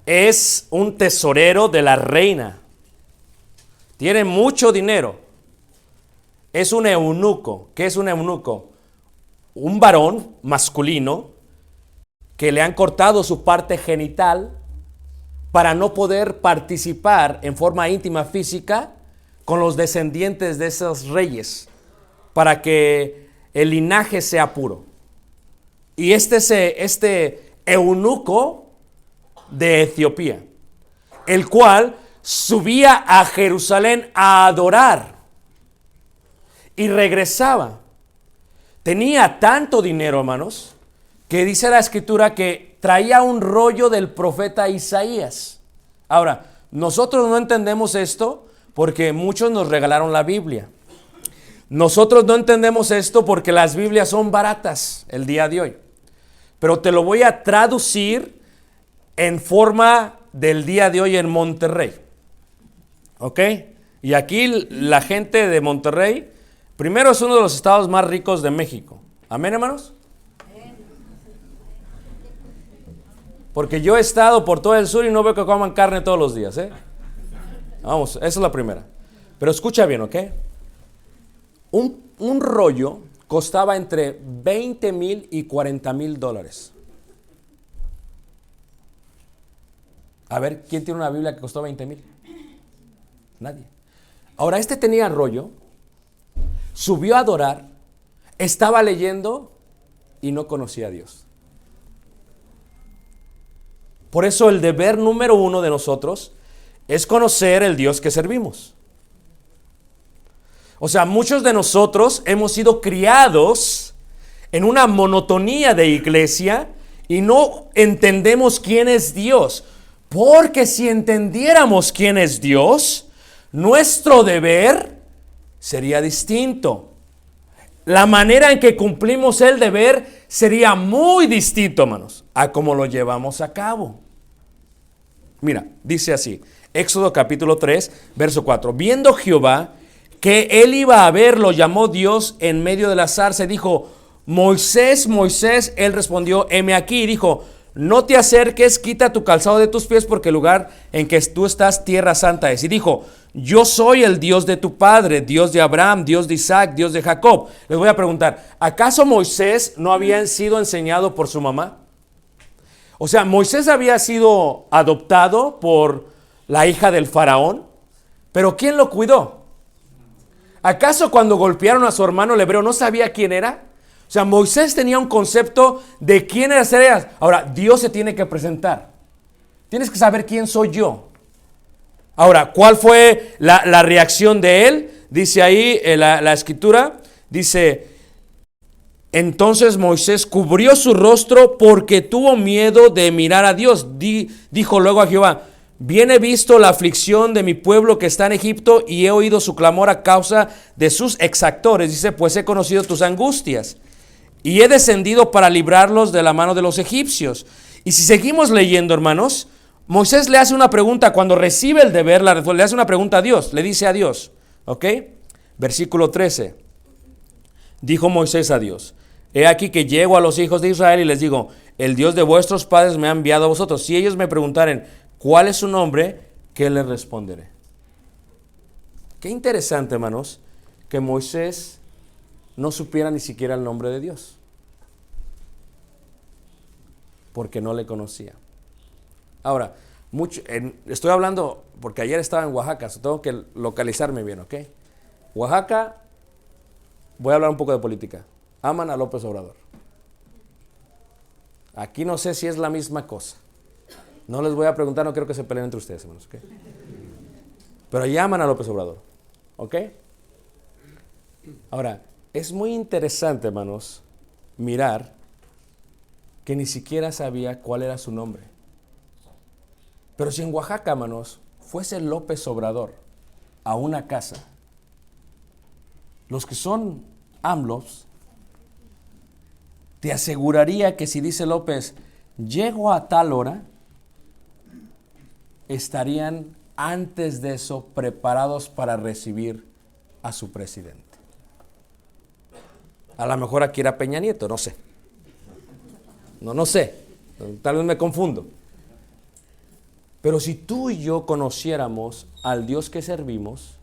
Es un tesorero de la reina. Tiene mucho dinero. Es un eunuco. ¿Qué es un eunuco? Un varón masculino que le han cortado su parte genital para no poder participar en forma íntima física con los descendientes de esos reyes, para que el linaje sea puro. Y este eunuco de Etiopía, el cual subía a Jerusalén a adorar y regresaba. Tenía tanto dinero, hermanos, que dice la Escritura que traía un rollo del profeta Isaías. Ahora, nosotros no entendemos esto porque muchos nos regalaron la Biblia. Nosotros no entendemos esto porque las Biblias son baratas el día de hoy. Pero te lo voy a traducir en forma del día de hoy en Monterrey. ¿Ok? Y aquí la gente de Monterrey, primero es uno de los estados más ricos de México. ¿Amén, hermanos? Porque yo he estado por todo el sur y no veo que coman carne todos los días, ¿eh? Vamos, esa es la primera. Pero escucha bien, ¿ok? Un rollo costaba entre 20,000 y 40,000 dólares. A ver, ¿quién tiene una Biblia que costó 20,000? Nadie. Ahora, este tenía rollo, subió a adorar, estaba leyendo y no conocía a Dios. Por eso el deber número 1 de nosotros es conocer el Dios que servimos. O sea, muchos de nosotros hemos sido criados en una monotonía de iglesia y no entendemos quién es Dios. Porque si entendiéramos quién es Dios, nuestro deber sería distinto. La manera en que cumplimos el deber sería muy distinto, hermanos, a cómo lo llevamos a cabo. Mira, dice así, Éxodo capítulo 3, verso 4. Viendo Jehová que él iba a ver, lo llamó Dios en medio de la zarza y dijo, Moisés, Moisés, él respondió, heme aquí, y dijo, no te acerques, quita tu calzado de tus pies, porque el lugar en que tú estás, tierra santa es. Y dijo, yo soy el Dios de tu padre, Dios de Abraham, Dios de Isaac, Dios de Jacob. Les voy a preguntar, ¿acaso Moisés no había sido enseñado por su mamá? O sea, Moisés había sido adoptado por la hija del faraón, pero ¿quién lo cuidó? ¿Acaso cuando golpearon a su hermano el hebreo no sabía quién era? O sea, Moisés tenía un concepto de quién era. Ahora, Dios se tiene que presentar. Tienes que saber quién soy yo. Ahora, ¿cuál fue la reacción de él? Dice ahí la escritura, dice, entonces Moisés cubrió su rostro porque tuvo miedo de mirar a Dios. Dijo luego a Jehová, bien he visto la aflicción de mi pueblo que está en Egipto y he oído su clamor a causa de sus exactores. Dice, pues he conocido tus angustias y he descendido para librarlos de la mano de los egipcios. Y si seguimos leyendo, hermanos, Moisés le hace una pregunta cuando recibe el deber, le hace una pregunta a Dios, le dice a Dios, ¿ok? Versículo 13. Dijo Moisés a Dios, he aquí que llego a los hijos de Israel y les digo, el Dios de vuestros padres me ha enviado a vosotros. Si ellos me preguntaren, ¿cuál es su nombre? ¿Qué les responderé? Qué interesante, hermanos, que Moisés no supiera ni siquiera el nombre de Dios, porque no le conocía. Ahora, estoy hablando, porque ayer estaba en Oaxaca, tengo que localizarme bien, ¿ok? Oaxaca, voy a hablar un poco de política. Aman a López Obrador. Aquí no sé si es la misma cosa. No les voy a preguntar, no quiero que se peleen entre ustedes, hermanos, ¿ok? Pero allá aman a López Obrador, ¿ok? Ahora, es muy interesante, hermanos, mirar que ni siquiera sabía cuál era su nombre. Pero si en Oaxaca, hermanos, fuese López Obrador a una casa, los que son AMLOs, te aseguraría que si dice López, llego a tal hora, estarían antes de eso preparados para recibir a su presidente. A lo mejor aquí era Peña Nieto, no sé. No sé, tal vez me confundo. Pero si tú y yo conociéramos al Dios que servimos,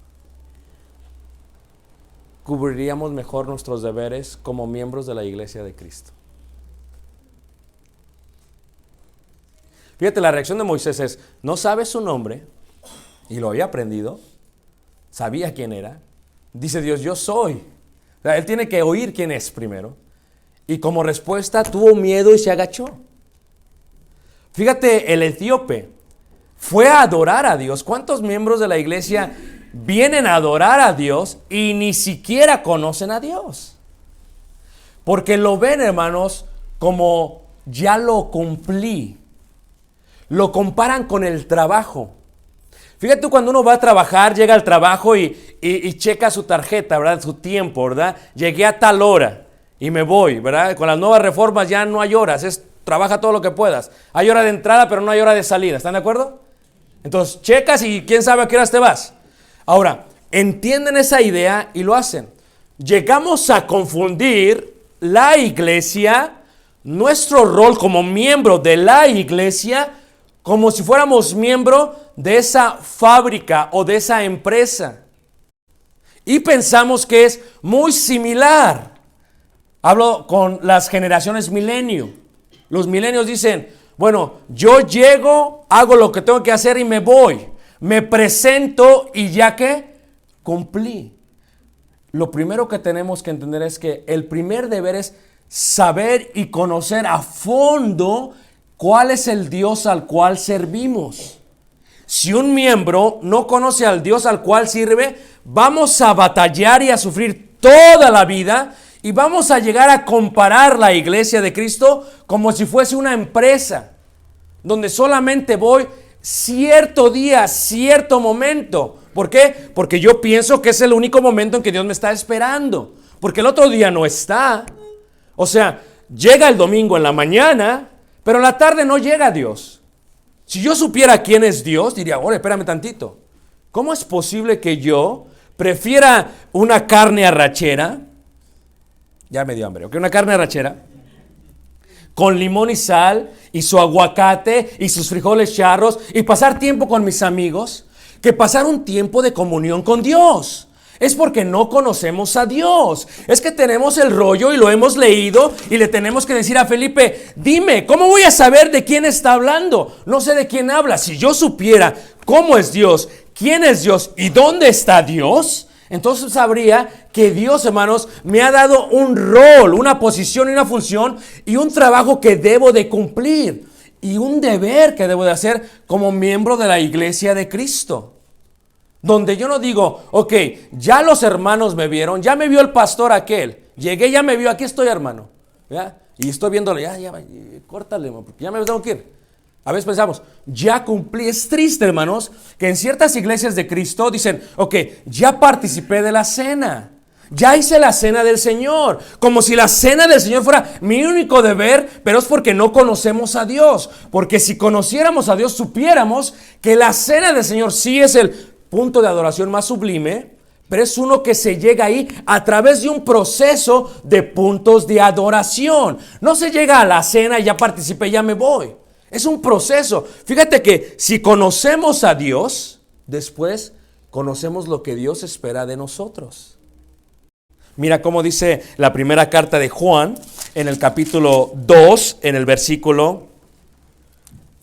cubriríamos mejor nuestros deberes como miembros de la Iglesia de Cristo. Fíjate, la reacción de Moisés es, no sabe su nombre, y lo había aprendido, sabía quién era. Dice Dios, yo soy. O sea, él tiene que oír quién es primero. Y como respuesta tuvo miedo y se agachó. Fíjate, el etíope fue a adorar a Dios. ¿Cuántos miembros de la iglesia vienen a adorar a Dios y ni siquiera conocen a Dios? Porque lo ven, hermanos, como ya lo cumplí. Lo comparan con el trabajo. Fíjate tú cuando uno va a trabajar, llega al trabajo y checa su tarjeta, ¿verdad? Su tiempo, ¿verdad? Llegué a tal hora y me voy, ¿verdad? Con las nuevas reformas ya no hay horas, trabaja todo lo que puedas. Hay hora de entrada, pero no hay hora de salida, ¿están de acuerdo? Entonces checas y quién sabe a qué horas te vas. Ahora, entienden esa idea y lo hacen. Llegamos a confundir la iglesia, nuestro rol como miembro de la iglesia, como si fuéramos miembro de esa fábrica o de esa empresa. Y pensamos que es muy similar. Hablo con las generaciones milenio. Los milenios dicen, bueno, yo llego, hago lo que tengo que hacer y me voy. Me presento y ya que cumplí. Lo primero que tenemos que entender es que el primer deber es saber y conocer a fondo cuál es el Dios al cual servimos. Si un miembro no conoce al Dios al cual sirve, vamos a batallar y a sufrir toda la vida y vamos a llegar a comparar la iglesia de Cristo como si fuese una empresa, donde solamente voy cierto día, cierto momento. ¿Por qué? Porque yo pienso que es el único momento en que Dios me está esperando, porque el otro día no está. O sea, llega el domingo en la mañana, pero en la tarde no llega Dios. Si yo supiera quién es Dios, diría, ahora espérame tantito. ¿Cómo es posible que yo prefiera una carne arrachera? Ya me dio hambre, ¿ok? Una carne arrachera con limón y sal y su aguacate y sus frijoles charros y pasar tiempo con mis amigos, que pasar un tiempo de comunión con Dios. Es porque no conocemos a Dios. Es que tenemos el rollo y lo hemos leído y le tenemos que decir a Felipe, dime, ¿cómo voy a saber de quién está hablando? No sé de quién habla. Si yo supiera cómo es Dios, quién es Dios y dónde está Dios, entonces sabría que Dios, hermanos, me ha dado un rol, una posición y una función y un trabajo que debo de cumplir y un deber que debo de hacer como miembro de la iglesia de Cristo. Donde yo no digo, ok, ya los hermanos me vieron, ya me vio el pastor aquel, llegué, ya me vio, aquí estoy, hermano, ¿ya? Y estoy viéndole, ya, córtale, porque ya me tengo que ir. A veces pensamos, ya cumplí. Es triste, hermanos, que en ciertas iglesias de Cristo dicen, ok, ya participé de la cena, ya hice la cena del Señor, como si la cena del Señor fuera mi único deber, pero es porque no conocemos a Dios. Porque si conociéramos a Dios, supiéramos que la cena del Señor sí es el punto de adoración más sublime, pero es uno que se llega ahí a través de un proceso de puntos de adoración. No se llega a la cena y ya participé, ya me voy. Es un proceso. Fíjate que si conocemos a Dios, después conocemos lo que Dios espera de nosotros. Mira cómo dice la primera carta de Juan en el capítulo 2, en el versículo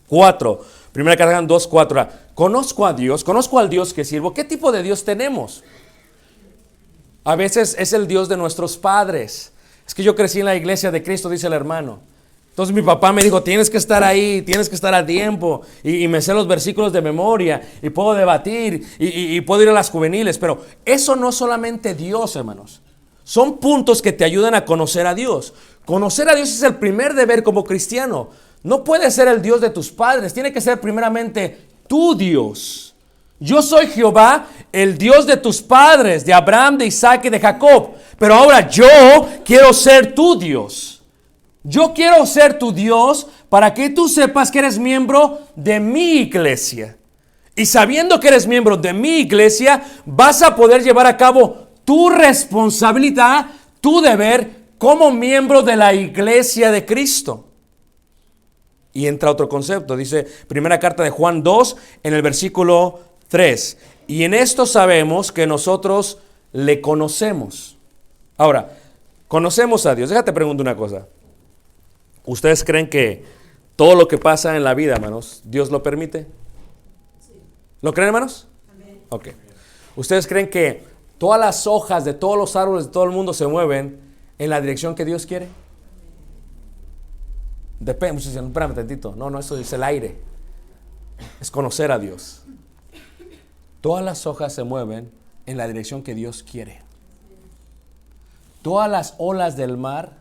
4. Primera carta de Juan 2, 4. Conozco a Dios, conozco al Dios que sirvo. ¿Qué tipo de Dios tenemos? A veces es el Dios de nuestros padres. Es que yo crecí en la iglesia de Cristo, dice el hermano. Entonces mi papá me dijo, tienes que estar ahí, tienes que estar a tiempo. Y me sé los versículos de memoria y puedo debatir y puedo ir a las juveniles. Pero eso no es solamente Dios, hermanos. Son puntos que te ayudan a conocer a Dios. Conocer a Dios es el primer deber como cristiano. No puede ser el Dios de tus padres, tiene que ser primeramente tu Dios. Yo soy Jehová, el Dios de tus padres, de Abraham, de Isaac y de Jacob. Pero ahora yo quiero ser tu Dios. Yo quiero ser tu Dios para que tú sepas que eres miembro de mi iglesia. Y sabiendo que eres miembro de mi iglesia, vas a poder llevar a cabo tu responsabilidad, tu deber como miembro de la iglesia de Cristo. Y entra otro concepto, dice primera carta de Juan 2 en el versículo 3. Y en esto sabemos que nosotros le conocemos. Ahora, conocemos a Dios. Déjate preguntar una cosa. ¿Ustedes creen que todo lo que pasa en la vida, hermanos, Dios lo permite? Sí. ¿Lo creen, hermanos? Amén. Ok. ¿Ustedes creen que todas las hojas de todos los árboles de todo el mundo se mueven en la dirección que Dios quiere? Depende, muchos dicen, espérame tantito. No, eso es el aire. Es conocer a Dios. Todas las hojas se mueven en la dirección que Dios quiere. Todas las olas del mar,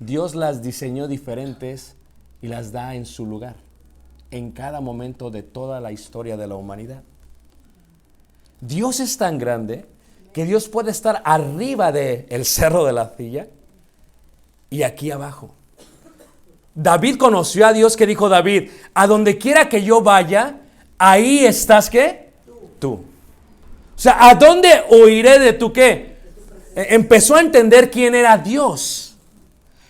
Dios las diseñó diferentes y las da en su lugar, en cada momento de toda la historia de la humanidad. Dios es tan grande que Dios puede estar arriba del cerro de la silla y aquí abajo. David conoció a Dios, que dijo David: a donde quiera que yo vaya, ahí estás, ¿qué? Tú. O sea, ¿a dónde oiré de tu qué? Empezó a entender quién era Dios.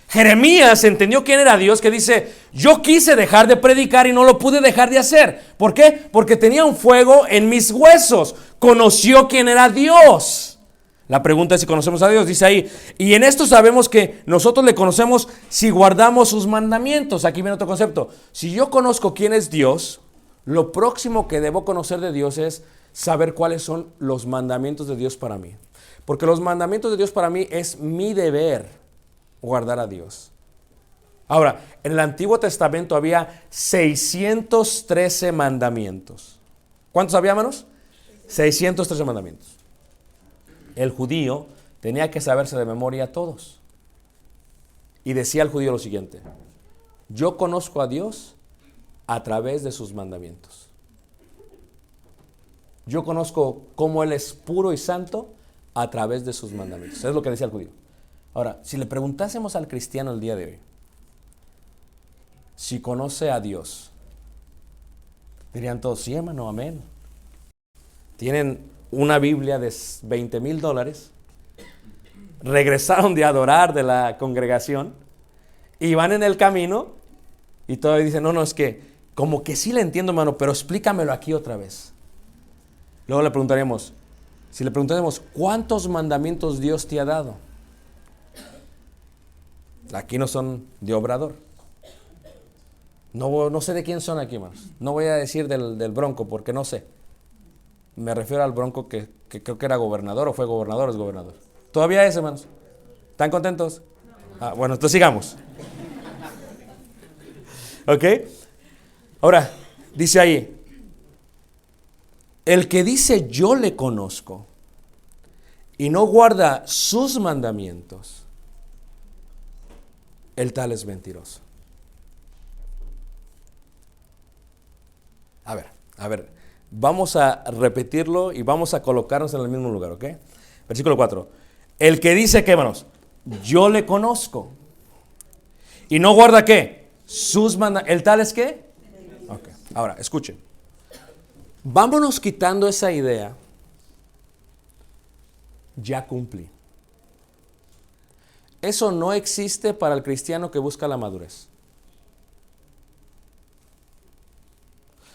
Jeremías entendió quién era Dios, que dice: yo quise dejar de predicar y no lo pude dejar de hacer. ¿Por qué? Porque tenía un fuego en mis huesos. Conoció quién era Dios. La pregunta es si conocemos a Dios, dice ahí. Y en esto sabemos que nosotros le conocemos si guardamos sus mandamientos. Aquí viene otro concepto. Si yo conozco quién es Dios, lo próximo que debo conocer de Dios es saber cuáles son los mandamientos de Dios para mí. Porque los mandamientos de Dios para mí es mi deber guardar a Dios. Ahora, en el Antiguo Testamento había 613 mandamientos. ¿Cuántos había, hermanos? 613 mandamientos. El judío tenía que saberse de memoria todos. Y decía el judío lo siguiente: yo conozco a Dios a través de sus mandamientos. Yo conozco cómo Él es puro y santo a través de sus mandamientos. Es lo que decía el judío. Ahora, si le preguntásemos al cristiano el día de hoy si conoce a Dios, dirían todos: sí, hermano, amén. Tienen una Biblia de $20,000, regresaron de adorar de la congregación y van en el camino y todavía dicen: no, es que como que sí le entiendo, hermano, pero explícamelo aquí otra vez. Luego le preguntaremos, ¿cuántos mandamientos Dios te ha dado? Aquí no son de Obrador. No sé de quién son aquí, hermanos. No voy a decir del Bronco porque no sé. Me refiero al Bronco que creo que era gobernador o fue gobernador o es gobernador. ¿Todavía es, hermanos? ¿Están contentos? Bueno, entonces sigamos. ¿Ok? Ahora, dice ahí: el que dice yo le conozco y no guarda sus mandamientos, el tal es mentiroso. A ver, vamos a repetirlo y vamos a colocarnos en el mismo lugar, ¿ok? Versículo 4. El que dice que, hermanos, yo le conozco y no guarda ¿qué? Sus mandamientos, ¿el tal es qué? Ok. Ahora, escuchen. Vámonos quitando esa idea. Ya cumplí. Eso no existe para el cristiano que busca la madurez.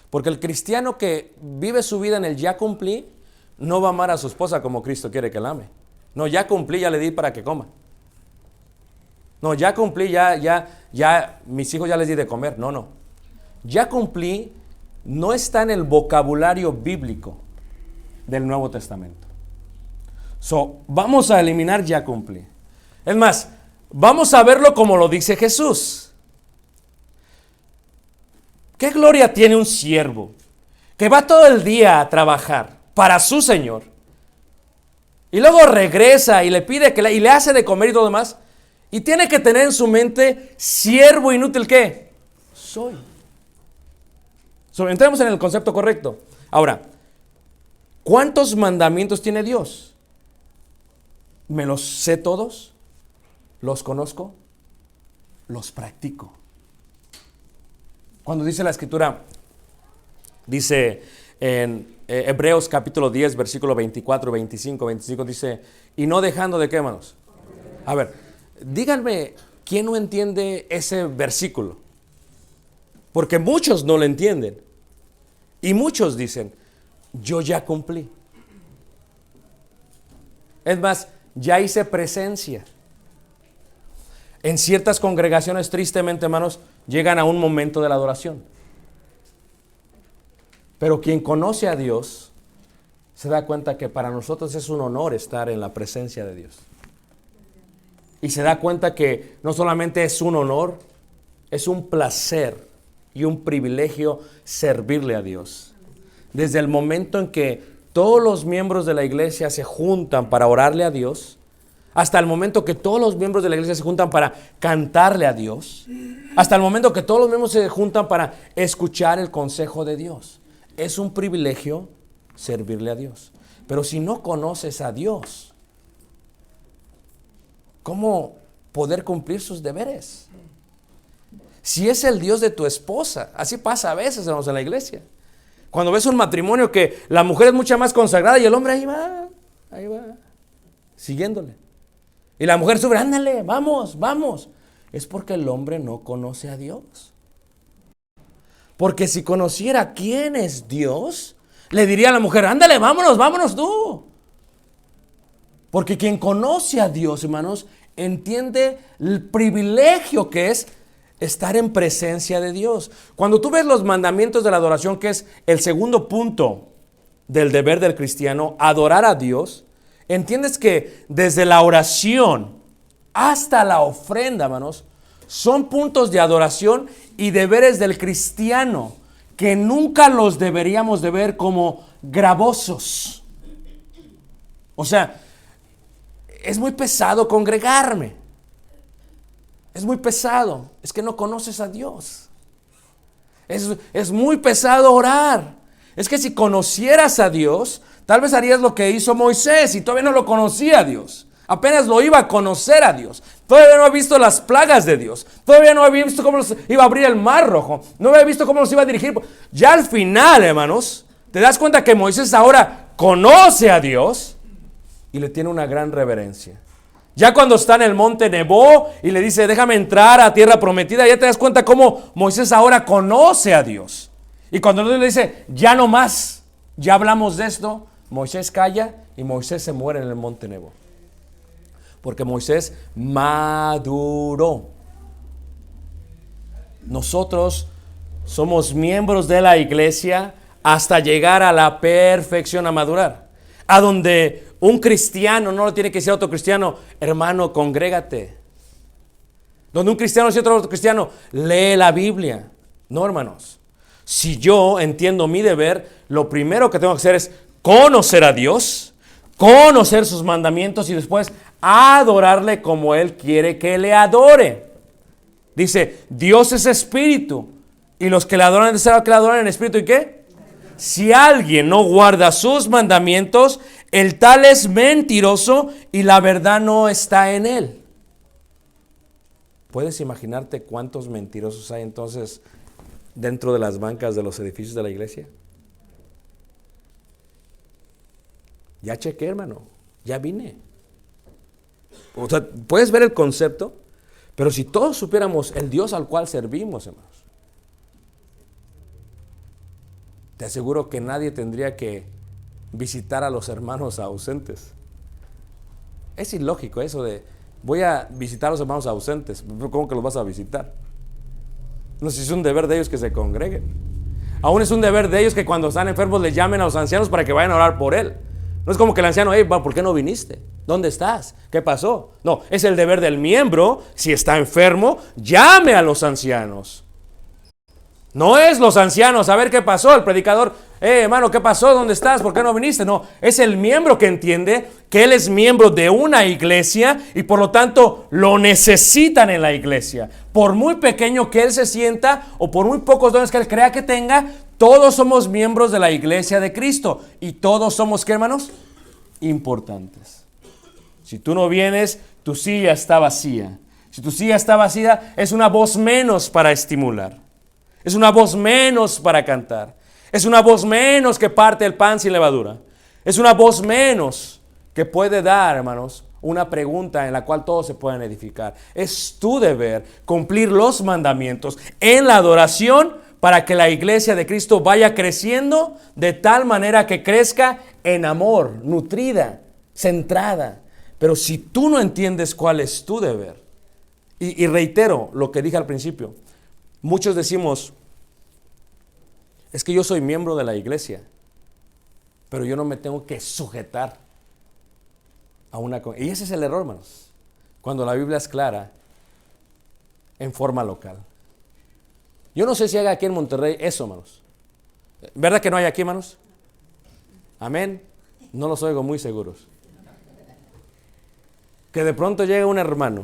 Porque el cristiano que vive su vida en el ya cumplí no va a amar a su esposa como Cristo quiere que la ame. No, ya cumplí, ya le di para que coma. No, ya cumplí, ya mis hijos ya les di de comer. No. Ya cumplí no está en el vocabulario bíblico del Nuevo Testamento. Vamos a eliminar ya cumplí. Es más, vamos a verlo como lo dice Jesús. ¿Qué gloria tiene un siervo que va todo el día a trabajar para su Señor y luego regresa y le pide y le hace de comer y todo lo demás, y tiene que tener en su mente: siervo inútil ¿qué? Soy. Entremos en el concepto correcto. Ahora, ¿cuántos mandamientos tiene Dios? ¿Me los sé todos? ¿Los conozco? ¿Los practico? Cuando dice la Escritura, dice en Hebreos capítulo 10, versículo 24, 25 dice: y no dejando de qué, hermanos. A ver, díganme, ¿quién no entiende ese versículo? Porque muchos no lo entienden. Y muchos dicen: yo ya cumplí. Es más, ya hice presencia. En ciertas congregaciones, tristemente, hermanos, llegan a un momento de la adoración. Pero quien conoce a Dios se da cuenta que para nosotros es un honor estar en la presencia de Dios. Y se da cuenta que no solamente es un honor, es un placer y un privilegio servirle a Dios. Desde el momento en que todos los miembros de la iglesia se juntan para orarle a Dios, hasta el momento que todos los miembros de la iglesia se juntan para cantarle a Dios, hasta el momento que todos los miembros se juntan para escuchar el consejo de Dios. Es un privilegio servirle a Dios. Pero si no conoces a Dios, ¿cómo poder cumplir sus deberes? Si es el Dios de tu esposa, así pasa a veces, hermanos, en la iglesia. Cuando ves un matrimonio que la mujer es mucha más consagrada y el hombre ahí va, siguiéndole. Y la mujer sube, ándale, vamos, vamos. Es porque el hombre no conoce a Dios. Porque si conociera quién es Dios, le diría a la mujer, ándale, vámonos, vámonos tú. Porque quien conoce a Dios, hermanos, entiende el privilegio que es estar en presencia de Dios. Cuando tú ves los mandamientos de la adoración, que es el segundo punto del deber del cristiano, adorar a Dios, entiendes que desde la oración hasta la ofrenda, hermanos, son puntos de adoración y deberes del cristiano que nunca los deberíamos de ver como gravosos. O sea, es muy pesado congregarme. Es muy pesado. Es que no conoces a Dios. Es muy pesado orar. Es que si conocieras a Dios, tal vez harías lo que hizo Moisés y todavía no lo conocía a Dios. Apenas lo iba a conocer a Dios. Todavía no había visto las plagas de Dios. Todavía no había visto cómo los iba a abrir el mar rojo. No había visto cómo los iba a dirigir. Ya al final, hermanos, te das cuenta que Moisés ahora conoce a Dios y le tiene una gran reverencia. Ya cuando está en el monte Nebo y le dice, déjame entrar a tierra prometida, ya te das cuenta cómo Moisés ahora conoce a Dios. Y cuando Dios le dice, ya no más, ya hablamos de esto, Moisés calla y Moisés se muere en el monte Nebo. Porque Moisés maduró. Nosotros somos miembros de la iglesia hasta llegar a la perfección, a madurar. A donde un cristiano no lo tiene que decir otro cristiano, hermano, congrégate. Donde un cristiano dice otro cristiano, lee la Biblia. No, hermanos. Si yo entiendo mi deber, lo primero que tengo que hacer es conocer a Dios, conocer sus mandamientos y después adorarle como Él quiere que le adore. Dice, Dios es espíritu y los que le adoran deben ser que le adoran en espíritu. ¿Y qué? Si alguien no guarda sus mandamientos, el tal es mentiroso y la verdad no está en él. ¿Puedes imaginarte cuántos mentirosos hay entonces dentro de las bancas de los edificios de la iglesia? Ya chequé, hermano, ya vine. O sea, puedes ver el concepto, pero si todos supiéramos el Dios al cual servimos, hermanos, te aseguro que nadie tendría que visitar a los hermanos ausentes. Es ilógico eso de, voy a visitar a los hermanos ausentes. ¿Cómo que los vas a visitar? No sé si es un deber de ellos que se congreguen. Aún es un deber de ellos que cuando están enfermos les llamen a los ancianos para que vayan a orar por él. No es como que el anciano, hey, ¿por qué no viniste? ¿Dónde estás? ¿Qué pasó? No, es el deber del miembro, si está enfermo, llame a los ancianos. No es los ancianos, a ver qué pasó, el predicador, hermano, ¿qué pasó? ¿Dónde estás? ¿Por qué no viniste? No, es el miembro que entiende que él es miembro de una iglesia y por lo tanto lo necesitan en la iglesia. Por muy pequeño que él se sienta o por muy pocos dones que él crea que tenga, todos somos miembros de la iglesia de Cristo y todos somos, ¿qué, hermanos? Importantes. Si tú no vienes, tu silla está vacía. Si tu silla está vacía, es una voz menos para estimular. Es una voz menos para cantar. Es una voz menos que parte el pan sin levadura. Es una voz menos que puede dar, hermanos, una pregunta en la cual todos se pueden edificar. Es tu deber cumplir los mandamientos en la adoración para que la iglesia de Cristo vaya creciendo de tal manera que crezca en amor, nutrida, centrada. Pero si tú no entiendes cuál es tu deber, y reitero lo que dije al principio, muchos decimos, es que yo soy miembro de la iglesia, pero yo no me tengo que sujetar a una... Y ese es el error, hermanos, cuando la Biblia es clara en forma local. Yo no sé si hay aquí en Monterrey eso, hermanos. ¿Verdad que no hay aquí, hermanos? Amén. No los oigo muy seguros. Que de pronto llega un hermano,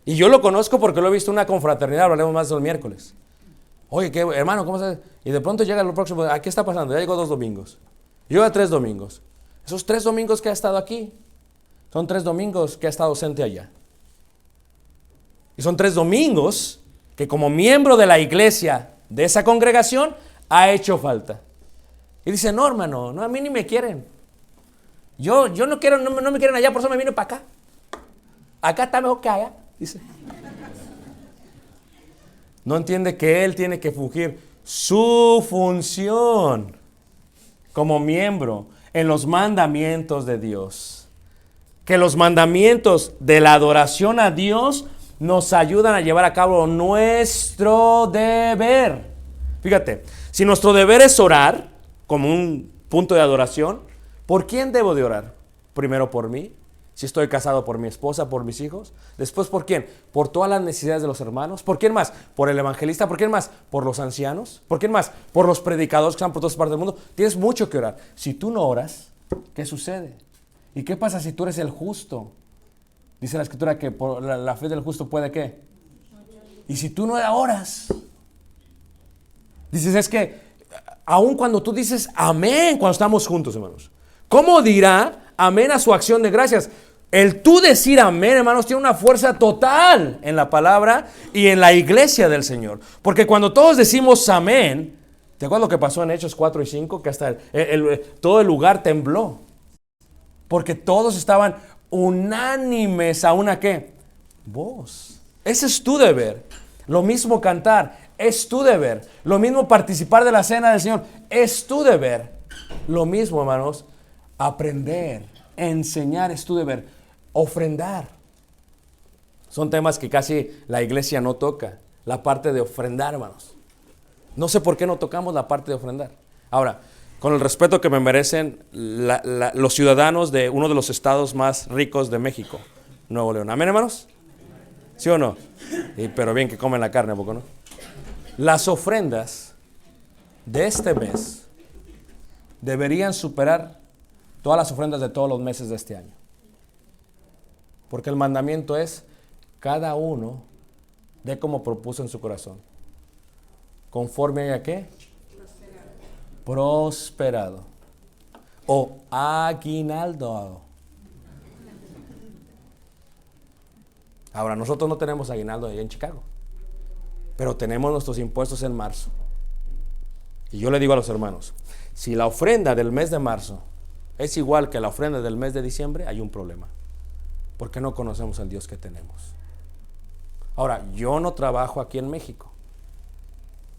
y yo lo conozco porque lo he visto en una confraternidad, hablaremos más el miércoles. Oye, hermano, ¿cómo estás? Y de pronto llega lo próximo, ¿qué está pasando? Ya llegó 2 domingos, lleva 3 domingos. Esos 3 domingos que ha estado aquí, son 3 domingos que ha estado ausente allá. Y son 3 domingos que como miembro de la iglesia de esa congregación ha hecho falta. Y dice, no hermano, no, a mí ni me quieren. Yo no quiero, no me quieren allá, por eso me vine para acá. Acá está mejor que allá, dice. No entiende que él tiene que fungir su función como miembro en los mandamientos de Dios. Que los mandamientos de la adoración a Dios nos ayudan a llevar a cabo nuestro deber. Fíjate, si nuestro deber es orar como un punto de adoración, ¿por quién debo de orar? Primero por mí, si estoy casado, por mi esposa, por mis hijos. Después, ¿por quién? Por todas las necesidades de los hermanos. ¿Por quién más? Por el evangelista. ¿Por quién más? Por los ancianos. ¿Por quién más? Por los predicadores que están por todas partes del mundo. Tienes mucho que orar. Si tú no oras, ¿qué sucede? ¿Y qué pasa si tú eres el justo? Dice la escritura que por la fe del justo puede ¿qué? Y si tú no oras, dices, es que aun cuando tú dices amén cuando estamos juntos, hermanos, ¿cómo dirá amén a su acción de gracias? El tú decir amén, hermanos, tiene una fuerza total en la palabra y en la iglesia del Señor. Porque cuando todos decimos amén, ¿te acuerdas lo que pasó en Hechos 4 y 5? Que hasta todo el lugar tembló. Porque todos estaban unánimes a una ¿qué? Voz. Ese es tu deber. Lo mismo cantar, es tu deber. Lo mismo participar de la cena del Señor, es tu deber. Lo mismo, hermanos, aprender, enseñar es tu deber. Ofrendar. Son temas que casi la iglesia no toca. La parte de ofrendar, hermanos. No sé por qué no tocamos la parte de ofrendar. Ahora, con el respeto que me merecen los ciudadanos de uno de los estados más ricos de México, Nuevo León. ¿Amén, hermanos? ¿Sí o no? Pero bien que comen la carne, ¿a poco no? Las ofrendas de este mes deberían superar todas las ofrendas de todos los meses de este año. Porque el mandamiento es, cada uno dé como propuso en su corazón. ¿Conforme a qué? Prosperado. O aguinaldo. Ahora, nosotros no tenemos aguinaldo allá en Chicago, pero tenemos nuestros impuestos en marzo. Y yo le digo a los hermanos, si la ofrenda del mes de marzo es igual que la ofrenda del mes de diciembre, hay un problema. Porque no conocemos al Dios que tenemos. Ahora, yo no trabajo aquí en México.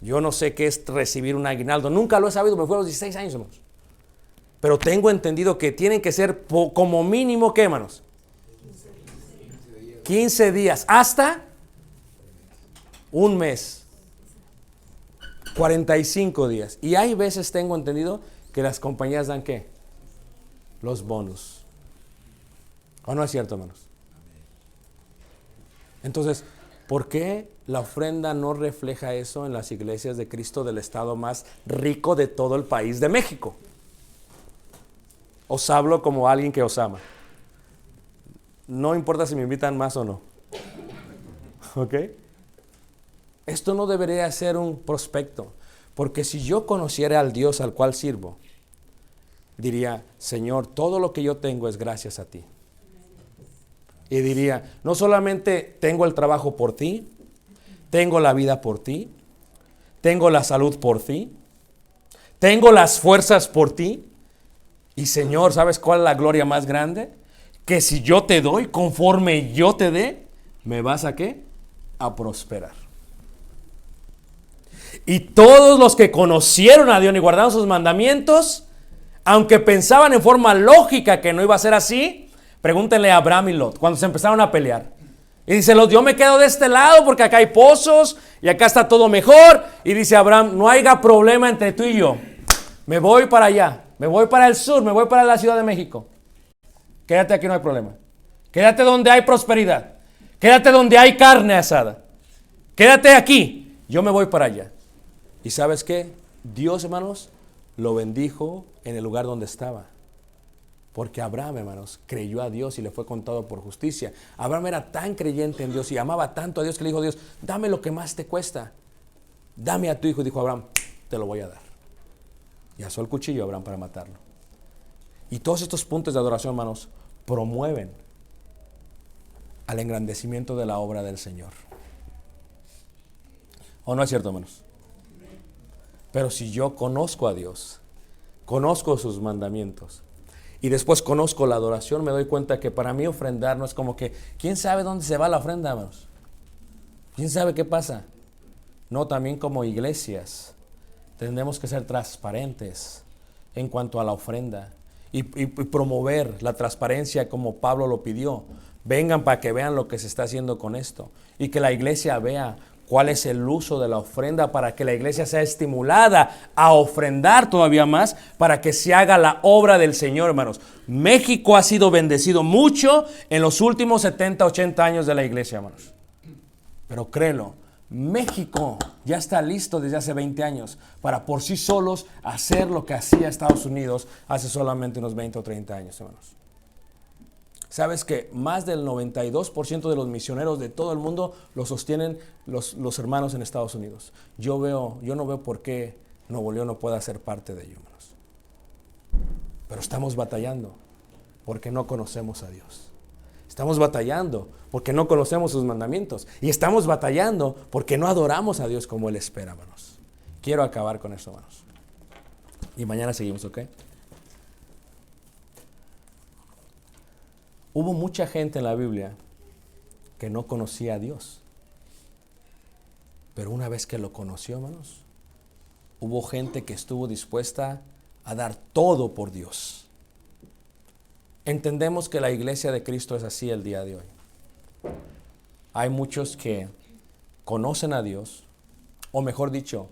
Yo no sé qué es recibir un aguinaldo. Nunca lo he sabido, me fui a los 16 años, hermanos. Pero tengo entendido que tienen que ser como mínimo, ¿qué, hermanos? 15 días, hasta un mes. 45 días. Y hay veces, tengo entendido, que las compañías dan ¿qué? Los bonus. ¿O no es cierto, hermanos? Entonces, ¿por qué la ofrenda no refleja eso en las iglesias de Cristo del estado más rico de todo el país de México? Os hablo como alguien que os ama. No importa si me invitan más o no. ¿Ok? Esto no debería ser un prospecto. Porque si yo conociera al Dios al cual sirvo, diría, Señor, todo lo que yo tengo es gracias a ti. Y diría, no solamente tengo el trabajo por ti, tengo la vida por ti, tengo la salud por ti, tengo las fuerzas por ti. Y Señor, ¿sabes cuál es la gloria más grande? Que si yo te doy, conforme yo te dé, me vas a ¿qué? A prosperar. Y todos los que conocieron a Dios y guardaron sus mandamientos, aunque pensaban en forma lógica que no iba a ser así, pregúntenle a Abraham y Lot, cuando se empezaron a pelear. Y dice Lot, yo me quedo de este lado porque acá hay pozos y acá está todo mejor. Y dice Abraham, no haya problema entre tú y yo. Me voy para allá, me voy para el sur, me voy para la Ciudad de México. Quédate aquí, no hay problema. Quédate donde hay prosperidad. Quédate donde hay carne asada. Quédate aquí, yo me voy para allá. ¿Y sabes qué? Dios, hermanos, lo bendijo en el lugar donde estaba. Porque Abraham, hermanos, creyó a Dios y le fue contado por justicia. Abraham era tan creyente en Dios y amaba tanto a Dios que le dijo a Dios, dame lo que más te cuesta. Dame a tu hijo, dijo Abraham, te lo voy a dar. Y asó el cuchillo a Abraham para matarlo. Y todos estos puntos de adoración, hermanos, promueven al engrandecimiento de la obra del Señor. ¿O no es cierto, hermanos? Pero si yo conozco a Dios, conozco sus mandamientos, y después conozco la adoración, me doy cuenta que para mí ofrendar no es como que, ¿quién sabe dónde se va la ofrenda, hermanos? ¿Quién sabe qué pasa? No, también como iglesias tendremos que ser transparentes en cuanto a la ofrenda y promover la transparencia como Pablo lo pidió. Vengan para que vean lo que se está haciendo con esto y que la iglesia vea cuál es el uso de la ofrenda para que la iglesia sea estimulada a ofrendar todavía más para que se haga la obra del Señor, hermanos. México ha sido bendecido mucho en los últimos 70, 80 años de la iglesia, hermanos. Pero créelo, México ya está listo desde hace 20 años para por sí solos hacer lo que hacía Estados Unidos hace solamente unos 20 o 30 años, hermanos. ¿Sabes que más del 92% de los misioneros de todo el mundo lo sostienen los hermanos en Estados Unidos? Yo no veo por qué Nuevo León no pueda ser parte de ello, hermanos. Pero estamos batallando porque no conocemos a Dios. Estamos batallando porque no conocemos sus mandamientos. Y estamos batallando porque no adoramos a Dios como Él espera, hermanos. Quiero acabar con esto, hermanos. Y mañana seguimos, ¿ok? Hubo mucha gente en la Biblia que no conocía a Dios. Pero una vez que lo conoció, hermanos, hubo gente que estuvo dispuesta a dar todo por Dios. Entendemos que la iglesia de Cristo es así el día de hoy. Hay muchos que conocen a Dios, o mejor dicho,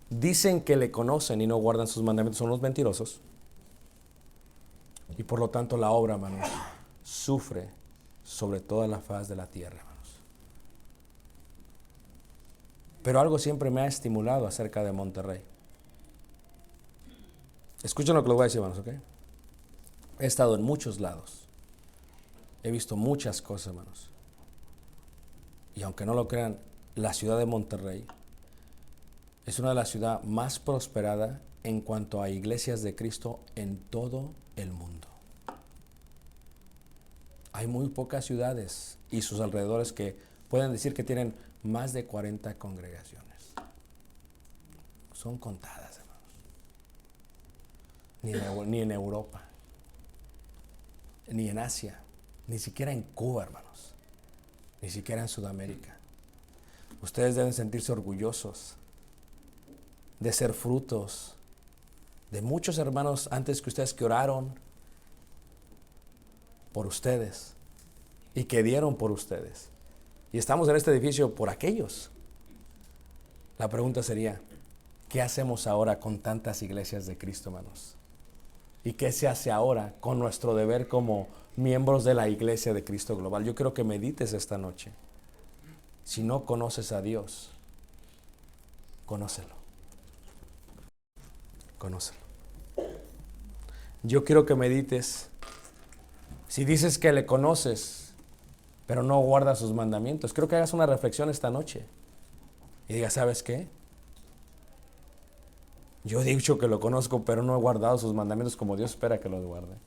dicen que le conocen y no guardan sus mandamientos, son los mentirosos. Y por lo tanto la obra, hermanos, sufre sobre toda la faz de la tierra, hermanos. Pero algo siempre me ha estimulado acerca de Monterrey. Escuchen lo que les voy a decir, hermanos, ¿ok? He estado en muchos lados. He visto muchas cosas, hermanos. Y aunque no lo crean, la ciudad de Monterrey es una de las ciudades más prosperadas en cuanto a iglesias de Cristo en todo el mundo. Hay muy pocas ciudades y sus alrededores que pueden decir que tienen más de 40 congregaciones. Son contadas, hermanos. Ni en Europa, ni en Asia, ni siquiera en Cuba, hermanos, ni siquiera en Sudamérica. Ustedes deben sentirse orgullosos de ser frutos de muchos hermanos antes que ustedes que oraron por ustedes y que dieron por ustedes. Y estamos en este edificio por aquellos. La pregunta sería, ¿qué hacemos ahora con tantas iglesias de Cristo, hermanos? ¿Y qué se hace ahora con nuestro deber como miembros de la iglesia de Cristo Global? Yo quiero que medites esta noche. Si no conoces a Dios, conócelo. Conócelo. Yo quiero que medites. Si dices que le conoces, pero no guardas sus mandamientos, creo que hagas una reflexión esta noche. Y digas, ¿sabes qué? Yo he dicho que lo conozco, pero no he guardado sus mandamientos como Dios espera que los guarde.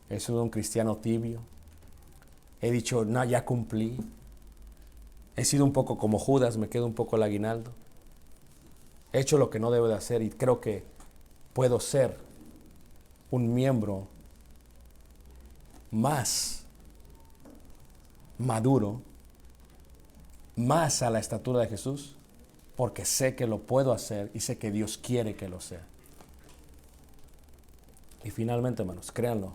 He sido un cristiano tibio. He dicho, no, ya cumplí. He sido un poco como Judas, me quedo un poco el aguinaldo. He hecho lo que no debo de hacer y creo que puedo ser un miembro más maduro, más a la estatura de Jesús, porque sé que lo puedo hacer y sé que Dios quiere que lo sea. Y finalmente, hermanos, créanlo,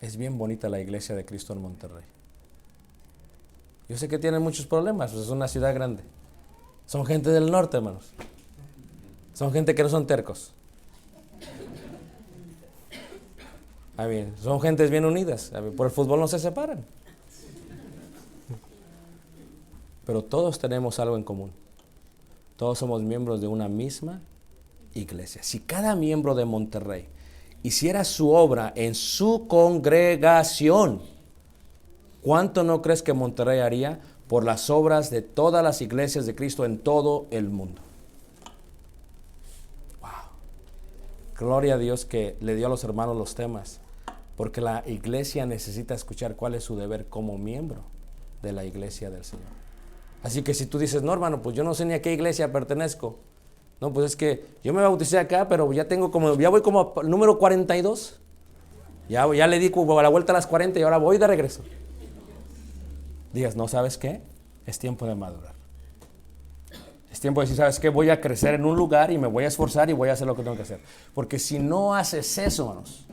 es bien bonita la iglesia de Cristo en Monterrey. Yo sé que tienen muchos problemas, pues es una ciudad grande. Son gente del norte, hermanos. Son gente que no son tercos. Son gentes bien unidas. Por el fútbol no se separan. Pero todos tenemos algo en común. Todos somos miembros de una misma iglesia. Si cada miembro de Monterrey hiciera su obra en su congregación, ¿cuánto no crees que Monterrey haría por las obras de todas las iglesias de Cristo en todo el mundo? Wow. Gloria a Dios que le dio a los hermanos los temas, porque la iglesia necesita escuchar cuál es su deber como miembro de la iglesia del Señor. Así que si tú dices, no hermano, pues yo no sé ni a qué iglesia pertenezco. No, pues es que yo me bauticé acá, pero ya voy como al número 42. Ya le di a la vuelta a las 40 y ahora voy de regreso. Digas, no, ¿sabes qué? Es tiempo de madurar. Es tiempo de decir, ¿sabes qué? Voy a crecer en un lugar y me voy a esforzar y voy a hacer lo que tengo que hacer. Porque si no haces eso, hermanos,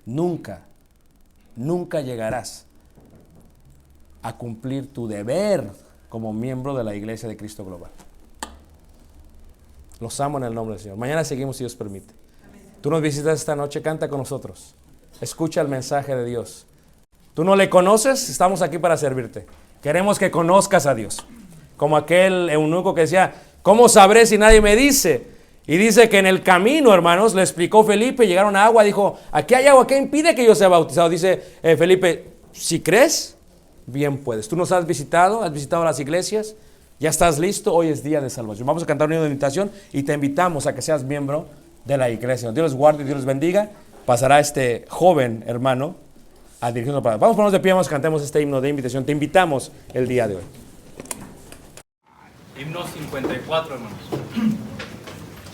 nunca llegarás a cumplir tu deber como miembro de la iglesia de Cristo Global. Los amo en el nombre del Señor. Mañana seguimos si Dios permite. Tú nos visitas esta noche, canta con nosotros. Escucha el mensaje de Dios. Tú no le conoces, estamos aquí para servirte. Queremos que conozcas a Dios. Como aquel eunuco que decía, ¿cómo sabré si nadie me dice? Y dice que en el camino, hermanos, le explicó Felipe, llegaron a agua, dijo, aquí hay agua, ¿qué impide que yo sea bautizado? Dice Felipe, si crees, bien puedes. Tú nos has visitado las iglesias, ya estás listo, hoy es día de salvación. Vamos a cantar un himno de invitación y te invitamos a que seas miembro de la iglesia. Dios les guarde y Dios les bendiga. Pasará este joven hermano a dirigirnos para. Vamos a ponernos de pie, vamos, cantemos este himno de invitación. Te invitamos el día de hoy. Himno 54, hermanos.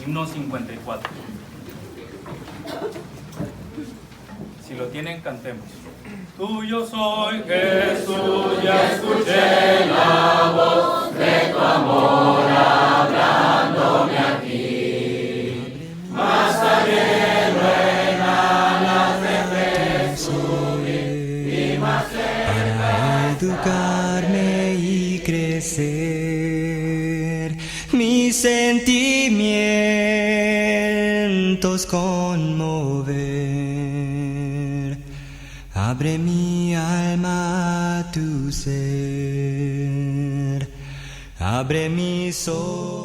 Himno 54. Si lo tienen, cantemos. Tuyo soy, Jesús, ya escuché la voz de tu amor hablándome aquí. Más también en alas de Jesús y más para educarme y crecer, mis sentimientos conmover. Abre mi alma a tu ser, abre mis ojos.